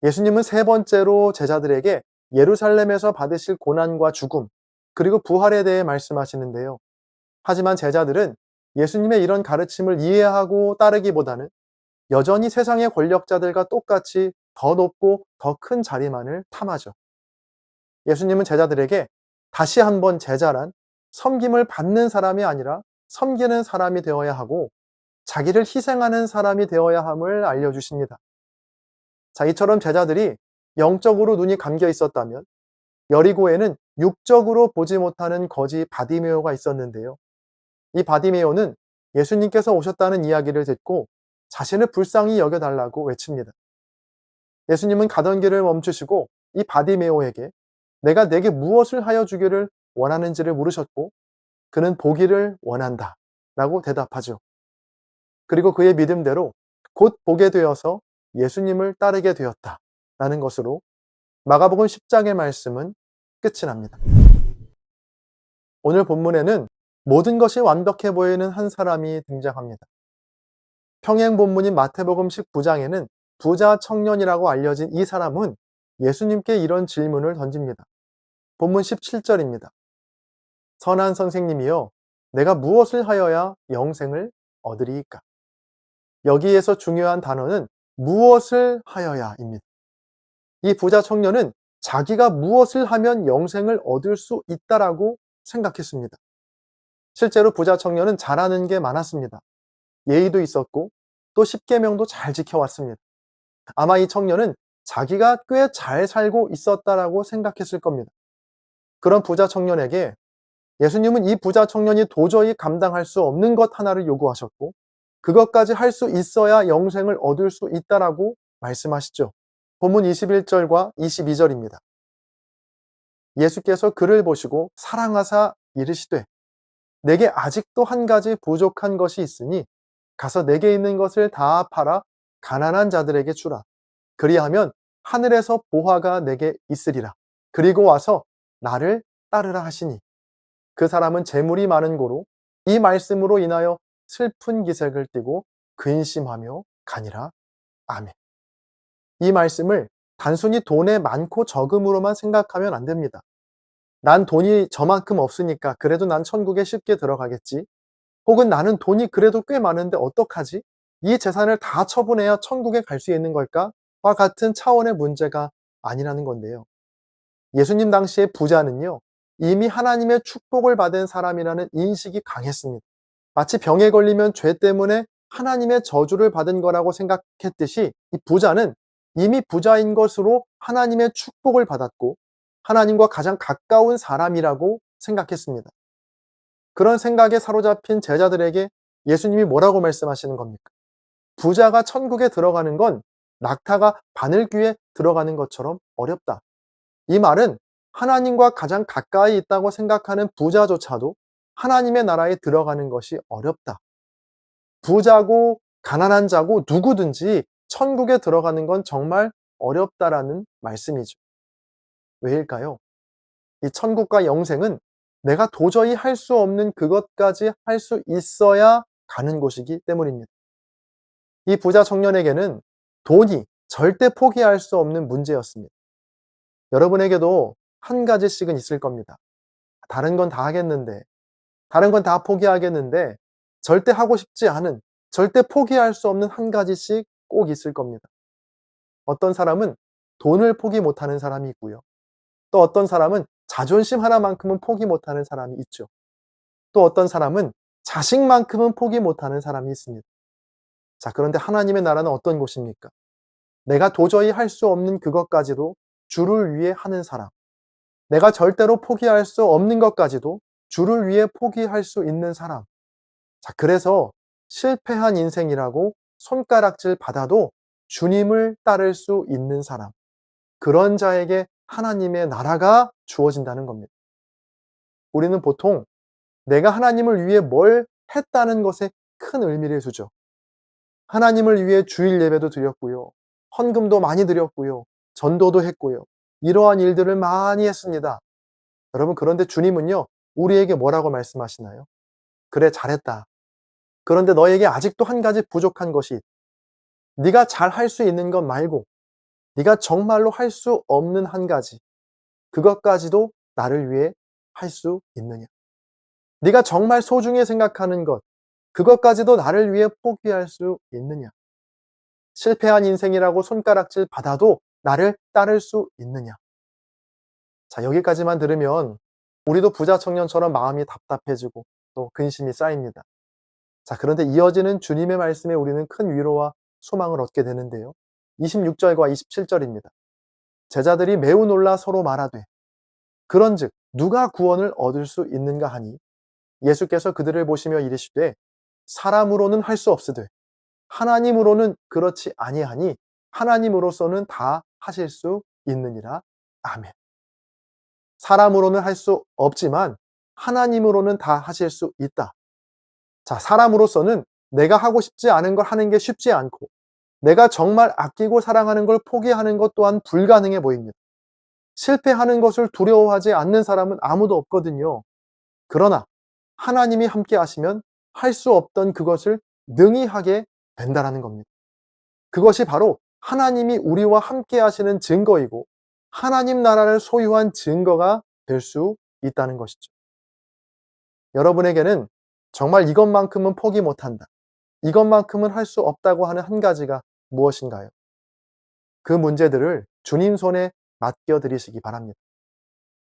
Speaker 1: 예수님은 세 번째로 제자들에게 예루살렘에서 받으실 고난과 죽음, 그리고 부활에 대해 말씀하시는데요. 하지만 제자들은 예수님의 이런 가르침을 이해하고 따르기보다는 여전히 세상의 권력자들과 똑같이 더 높고 더 큰 자리만을 탐하죠. 예수님은 제자들에게 다시 한번 제자란 섬김을 받는 사람이 아니라 섬기는 사람이 되어야 하고 자기를 희생하는 사람이 되어야 함을 알려주십니다. 자, 이처럼 제자들이 영적으로 눈이 감겨 있었다면 여리고에는 육적으로 보지 못하는 거지 바디메오가 있었는데요. 이 바디메오는 예수님께서 오셨다는 이야기를 듣고 자신을 불쌍히 여겨달라고 외칩니다. 예수님은 가던 길을 멈추시고 이 바디메오에게 내가 내게 무엇을 하여 주기를 원하는지를 물으셨고 그는 보기를 원한다 라고 대답하죠. 그리고 그의 믿음대로 곧 보게 되어서 예수님을 따르게 되었다라는 것으로 마가복음 10장의 말씀은 끝이 납니다. 오늘 본문에는 모든 것이 완벽해 보이는 한 사람이 등장합니다. 평행 본문인 마태복음 19장에는 부자 청년이라고 알려진 이 사람은 예수님께 이런 질문을 던집니다. 본문 17절입니다. 선한 선생님이여, 내가 무엇을 하여야 영생을 얻으리이까? 여기에서 중요한 단어는 무엇을 하여야입니다. 이 부자 청년은 자기가 무엇을 하면 영생을 얻을 수 있다라고 생각했습니다. 실제로 부자 청년은 잘하는 게 많았습니다. 예의도 있었고 또 십계명도 잘 지켜왔습니다. 아마 이 청년은 자기가 꽤 잘 살고 있었다라고 생각했을 겁니다. 그런 부자 청년에게 예수님은 이 부자 청년이 도저히 감당할 수 없는 것 하나를 요구하셨고 그것까지 할 수 있어야 영생을 얻을 수 있다라고 말씀하시죠. 본문 21절과 22절입니다. 예수께서 그를 보시고 사랑하사 이르시되 내게 아직도 한 가지 부족한 것이 있으니 가서 내게 있는 것을 다 팔아 가난한 자들에게 주라. 그리하면 하늘에서 보화가 내게 있으리라. 그리고 와서 나를 따르라 하시니 그 사람은 재물이 많은 고로 이 말씀으로 인하여 슬픈 기색을 띠고 근심하며 가니라. 아멘. 이 말씀을 단순히 돈의 많고 적음으로만 생각하면 안 됩니다. 난 돈이 저만큼 없으니까 그래도 난 천국에 쉽게 들어가겠지. 혹은 나는 돈이 그래도 꽤 많은데 어떡하지? 이 재산을 다 처분해야 천국에 갈 수 있는 걸까? 와 같은 차원의 문제가 아니라는 건데요. 예수님 당시의 부자는요, 이미 하나님의 축복을 받은 사람이라는 인식이 강했습니다. 마치 병에 걸리면 죄 때문에 하나님의 저주를 받은 거라고 생각했듯이 이 부자는 이미 부자인 것으로 하나님의 축복을 받았고 하나님과 가장 가까운 사람이라고 생각했습니다. 그런 생각에 사로잡힌 제자들에게 예수님이 뭐라고 말씀하시는 겁니까? 부자가 천국에 들어가는 건 낙타가 바늘귀에 들어가는 것처럼 어렵다. 이 말은 하나님과 가장 가까이 있다고 생각하는 부자조차도 하나님의 나라에 들어가는 것이 어렵다. 부자고 가난한 자고 누구든지 천국에 들어가는 건 정말 어렵다라는 말씀이죠. 왜일까요? 이 천국과 영생은 내가 도저히 할 수 없는 그것까지 할 수 있어야 가는 곳이기 때문입니다. 이 부자 청년에게는 돈이 절대 포기할 수 없는 문제였습니다. 여러분에게도 한 가지씩은 있을 겁니다. 다른 건 다 하겠는데, 다른 건 다 포기하겠는데, 절대 하고 싶지 않은, 절대 포기할 수 없는 한 가지씩 꼭 있을 겁니다. 어떤 사람은 돈을 포기 못하는 사람이 있고요. 또 어떤 사람은 자존심 하나만큼은 포기 못하는 사람이 있죠. 또 어떤 사람은 자식만큼은 포기 못하는 사람이 있습니다. 자, 그런데 하나님의 나라는 어떤 곳입니까? 내가 도저히 할 수 없는 그것까지도 주를 위해 하는 사람. 내가 절대로 포기할 수 없는 것까지도 주를 위해 포기할 수 있는 사람. 자, 그래서 실패한 인생이라고 손가락질 받아도 주님을 따를 수 있는 사람. 그런 자에게 하나님의 나라가 주어진다는 겁니다. 우리는 보통 내가 하나님을 위해 뭘 했다는 것에 큰 의미를 두죠. 하나님을 위해 주일 예배도 드렸고요. 헌금도 많이 드렸고요. 전도도 했고요. 이러한 일들을 많이 했습니다. 여러분, 그런데 주님은요, 우리에게 뭐라고 말씀하시나요? 그래, 잘했다. 그런데 너에게 아직도 한 가지 부족한 것이 있다. 네가 잘 할 수 있는 것 말고 네가 정말로 할 수 없는 한 가지, 그것까지도 나를 위해 할 수 있느냐? 네가 정말 소중히 생각하는 것, 그것까지도 나를 위해 포기할 수 있느냐? 실패한 인생이라고 손가락질 받아도 나를 따를 수 있느냐? 자, 여기까지만 들으면 우리도 부자 청년처럼 마음이 답답해지고 또 근심이 쌓입니다. 자, 그런데 이어지는 주님의 말씀에 우리는 큰 위로와 소망을 얻게 되는데요. 26절과 27절입니다. 제자들이 매우 놀라 서로 말하되 그런즉 누가 구원을 얻을 수 있는가 하니 예수께서 그들을 보시며 이르시되 사람으로는 할 수 없으되 하나님으로는 그렇지 아니하니 하나님으로서는 다 하실 수 있느니라. 아멘. 사람으로는 할 수 없지만 하나님으로는 다 하실 수 있다. 자, 사람으로서는 내가 하고 싶지 않은 걸 하는 게 쉽지 않고 내가 정말 아끼고 사랑하는 걸 포기하는 것 또한 불가능해 보입니다. 실패하는 것을 두려워하지 않는 사람은 아무도 없거든요. 그러나 하나님이 함께 하시면 할 수 없던 그것을 능히 하게 된다라는 겁니다. 그것이 바로 하나님이 우리와 함께 하시는 증거이고 하나님 나라를 소유한 증거가 될 수 있다는 것이죠. 여러분에게는 정말 이것만큼은 포기 못한다. 이것만큼은 할 수 없다고 하는 한 가지가 무엇인가요? 그 문제들을 주님 손에 맡겨드리시기 바랍니다.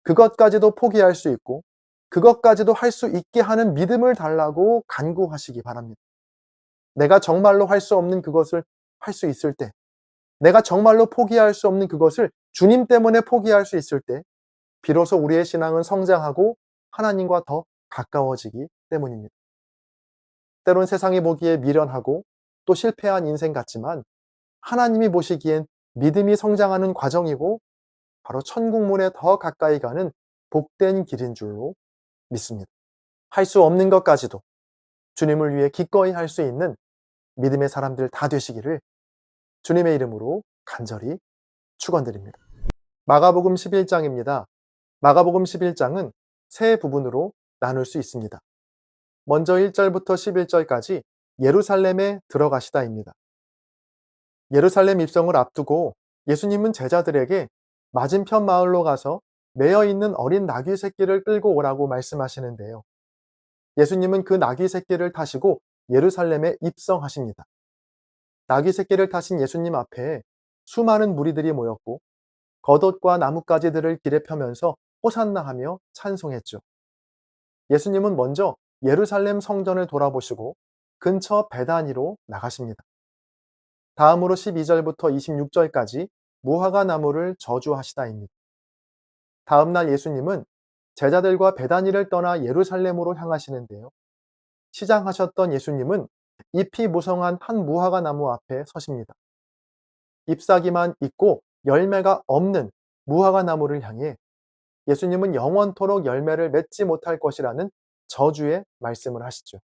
Speaker 1: 그것까지도 포기할 수 있고 그것까지도 할 수 있게 하는 믿음을 달라고 간구하시기 바랍니다. 내가 정말로 할 수 없는 그것을 할 수 있을 때, 내가 정말로 포기할 수 없는 그것을 주님 때문에 포기할 수 있을 때 비로소 우리의 신앙은 성장하고 하나님과 더 가까워지기 때문입니다. 때론 세상이 보기에 미련하고 또 실패한 인생 같지만 하나님이 보시기엔 믿음이 성장하는 과정이고 바로 천국문에 더 가까이 가는 복된 길인 줄로 믿습니다. 할 수 없는 것까지도 주님을 위해 기꺼이 할 수 있는 믿음의 사람들 다 되시기를 주님의 이름으로 간절히 축원드립니다. 마가복음 11장입니다. 마가복음 11장은 세 부분으로 나눌 수 있습니다. 먼저 1절부터 11절까지 예루살렘에 들어가시다입니다. 예루살렘 입성을 앞두고 예수님은 제자들에게 맞은편 마을로 가서 매어 있는 어린 나귀 새끼를 끌고 오라고 말씀하시는데요. 예수님은 그 나귀 새끼를 타시고 예루살렘에 입성하십니다. 나귀 새끼를 타신 예수님 앞에 수많은 무리들이 모였고 겉옷과 나뭇가지들을 길에 펴면서 호산나 하며 찬송했죠. 예수님은 먼저 예루살렘 성전을 돌아보시고 근처 베다니로 나가십니다. 다음으로 12절부터 26절까지 무화과 나무를 저주하시다입니다. 다음 날 예수님은 제자들과 베다니를 떠나 예루살렘으로 향하시는데요. 시장하셨던 예수님은 잎이 무성한 한 무화과 나무 앞에 서십니다. 잎사귀만 있고 열매가 없는 무화과 나무를 향해 예수님은 영원토록 열매를 맺지 못할 것이라는 저주의 말씀을 하시죠.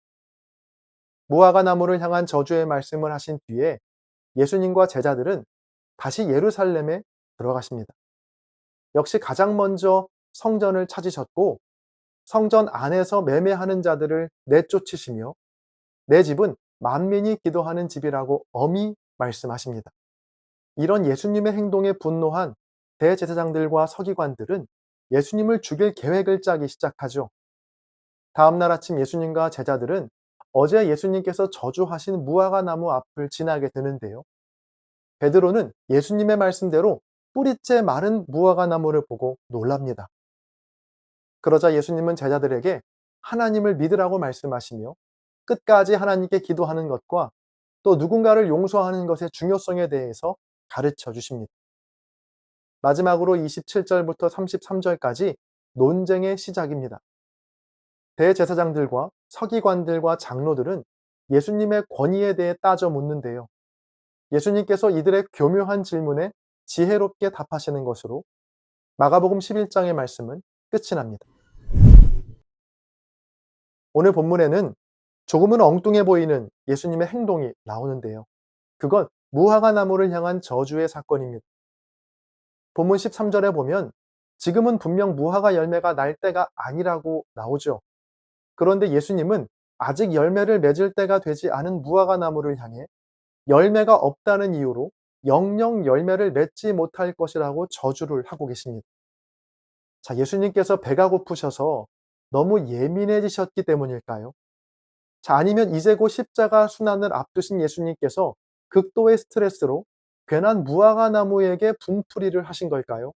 Speaker 1: 무화과 나무를 향한 저주의 말씀을 하신 뒤에 예수님과 제자들은 다시 예루살렘에 들어가십니다. 역시 가장 먼저 성전을 찾으셨고 성전 안에서 매매하는 자들을 내쫓으시며 내 집은 만민이 기도하는 집이라고 엄히 말씀하십니다. 이런 예수님의 행동에 분노한 대제사장들과 서기관들은 예수님을 죽일 계획을 짜기 시작하죠. 다음 날 아침 예수님과 제자들은 어제 예수님께서 저주하신 무화과 나무 앞을 지나게 되는데요. 베드로는 예수님의 말씀대로 뿌리째 마른 무화과 나무를 보고 놀랍니다. 그러자 예수님은 제자들에게 하나님을 믿으라고 말씀하시며 끝까지 하나님께 기도하는 것과 또 누군가를 용서하는 것의 중요성에 대해서 가르쳐 주십니다. 마지막으로 27절부터 33절까지 논쟁의 시작입니다. 대제사장들과 서기관들과 장로들은 예수님의 권위에 대해 따져 묻는데요. 예수님께서 이들의 교묘한 질문에 지혜롭게 답하시는 것으로 마가복음 11장의 말씀은 끝이 납니다. 오늘 본문에는 조금은 엉뚱해 보이는 예수님의 행동이 나오는데요. 그건 무화과 나무를 향한 저주의 사건입니다. 본문 13절에 보면 지금은 분명 무화과 열매가 날 때가 아니라고 나오죠. 그런데 예수님은 아직 열매를 맺을 때가 되지 않은 무화과 나무를 향해 열매가 없다는 이유로 영영 열매를 맺지 못할 것이라고 저주를 하고 계십니다. 자, 예수님께서 배가 고프셔서 너무 예민해지셨기 때문일까요? 자, 아니면 이제 곧 십자가 순환을 앞두신 예수님께서 극도의 스트레스로 괜한 무화과 나무에게 분풀이를 하신 걸까요?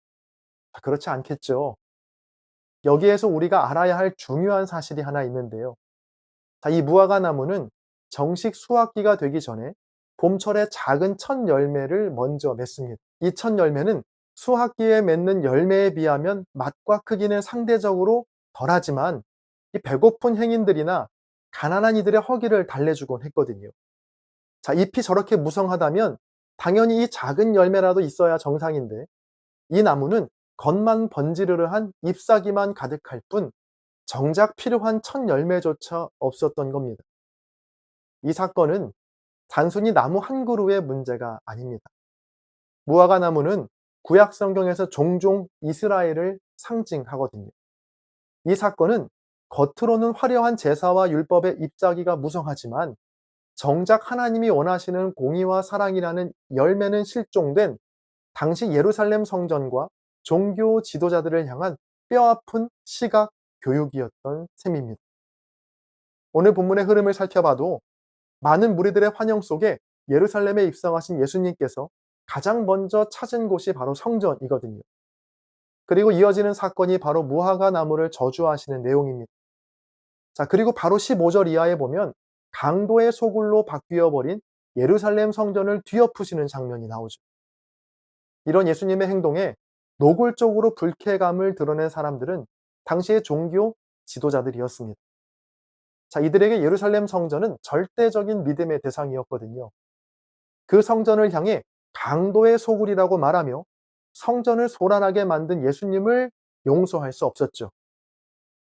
Speaker 1: 자, 그렇지 않겠죠. 여기에서 우리가 알아야 할 중요한 사실이 하나 있는데요. 자, 이 무화과 나무는 정식 수확기가 되기 전에 봄철에 작은 첫 열매를 먼저 맺습니다. 이 첫 열매는 수확기에 맺는 열매에 비하면 맛과 크기는 상대적으로 덜하지만 이 배고픈 행인들이나 가난한 이들의 허기를 달래주곤 했거든요. 자, 잎이 저렇게 무성하다면 당연히 이 작은 열매라도 있어야 정상인데 이 나무는 겉만 번지르르한 잎사귀만 가득할 뿐 정작 필요한 첫 열매조차 없었던 겁니다. 이 사건은 단순히 나무 한 그루의 문제가 아닙니다. 무화과 나무는 구약 성경에서 종종 이스라엘을 상징하거든요. 이 사건은 겉으로는 화려한 제사와 율법의 잎사귀가 무성하지만 정작 하나님이 원하시는 공의와 사랑이라는 열매는 실종된 당시 예루살렘 성전과 종교 지도자들을 향한 뼈아픈 시각 교육이었던 셈입니다. 오늘 본문의 흐름을 살펴봐도 많은 무리들의 환영 속에 예루살렘에 입성하신 예수님께서 가장 먼저 찾은 곳이 바로 성전이거든요. 그리고 이어지는 사건이 바로 무화과 나무를 저주하시는 내용입니다. 자, 그리고 바로 15절 이하에 보면 강도의 소굴로 바뀌어 버린 예루살렘 성전을 뒤엎으시는 장면이 나오죠. 이런 예수님의 행동에 노골적으로 불쾌감을 드러낸 사람들은 당시의 종교 지도자들이었습니다. 자, 이들에게 예루살렘 성전은 절대적인 믿음의 대상이었거든요. 그 성전을 향해 강도의 소굴이라고 말하며 성전을 소란하게 만든 예수님을 용서할 수 없었죠.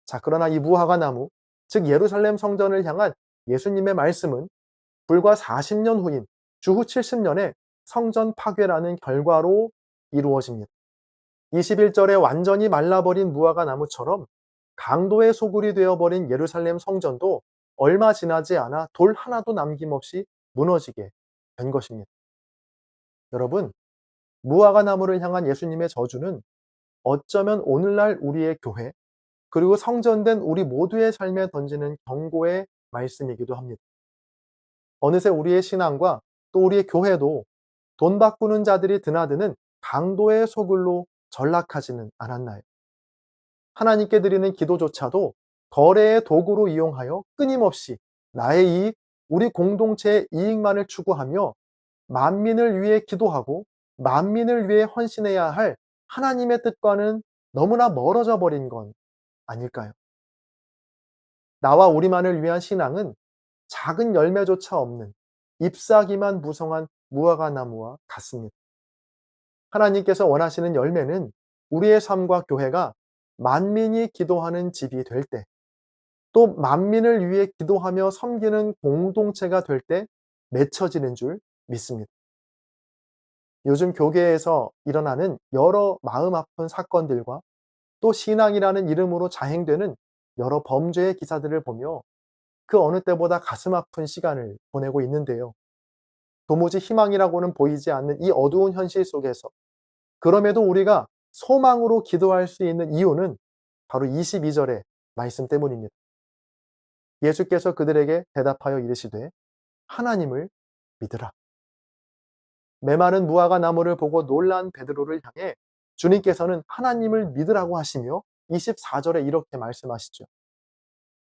Speaker 1: 자, 그러나 이 무화과 나무, 즉 예루살렘 성전을 향한 예수님의 말씀은 불과 40년 후인 주후 70년에 성전 파괴라는 결과로 이루어집니다. 21절에 완전히 말라버린 무화과 나무처럼 강도의 소굴이 되어버린 예루살렘 성전도 얼마 지나지 않아 돌 하나도 남김없이 무너지게 된 것입니다. 여러분, 무화과 나무를 향한 예수님의 저주는 어쩌면 오늘날 우리의 교회, 그리고 성전된 우리 모두의 삶에 던지는 경고의 말씀이기도 합니다. 어느새 우리의 신앙과 또 우리의 교회도 돈 바꾸는 자들이 드나드는 강도의 소굴로 전락하지는 않았나요? 하나님께 드리는 기도조차도 거래의 도구로 이용하여 끊임없이 나의 이익, 우리 공동체의 이익만을 추구하며 만민을 위해 기도하고 만민을 위해 헌신해야 할 하나님의 뜻과는 너무나 멀어져 버린 건 아닐까요? 나와 우리만을 위한 신앙은 작은 열매조차 없는 잎사귀만 무성한 무화과 나무와 같습니다. 하나님께서 원하시는 열매는 우리의 삶과 교회가 만민이 기도하는 집이 될 때, 또 만민을 위해 기도하며 섬기는 공동체가 될 때 맺혀지는 줄 믿습니다. 요즘 교계에서 일어나는 여러 마음 아픈 사건들과 또 신앙이라는 이름으로 자행되는 여러 범죄의 기사들을 보며 그 어느 때보다 가슴 아픈 시간을 보내고 있는데요. 도무지 희망이라고는 보이지 않는 이 어두운 현실 속에서 그럼에도 우리가 소망으로 기도할 수 있는 이유는 바로 22절의 말씀 때문입니다. 예수께서 그들에게 대답하여 이르시되 하나님을 믿으라. 메마른 무화과 나무를 보고 놀란 베드로를 향해 주님께서는 하나님을 믿으라고 하시며 24절에 이렇게 말씀하시죠.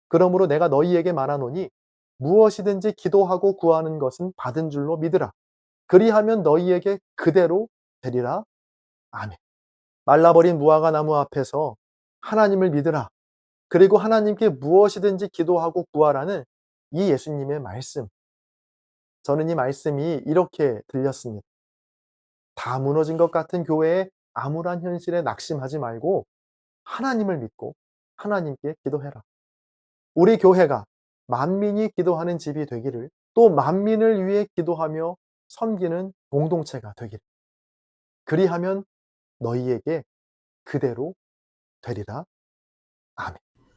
Speaker 1: 그러므로 내가 너희에게 말하노니 무엇이든지 기도하고 구하는 것은 받은 줄로 믿으라. 그리하면 너희에게 그대로 되리라. 아멘. 말라버린 무화과 나무 앞에서 하나님을 믿으라. 그리고 하나님께 무엇이든지 기도하고 구하라는 이 예수님의 말씀. 저는 이 말씀이 이렇게 들렸습니다. 다 무너진 것 같은 교회의 암울한 현실에 낙심하지 말고 하나님을 믿고 하나님께 기도해라. 우리 교회가 만민이 기도하는 집이 되기를, 또 만민을 위해 기도하며 섬기는 공동체가 되기를. 그리하면 너희에게 그대로 되리라. 아멘.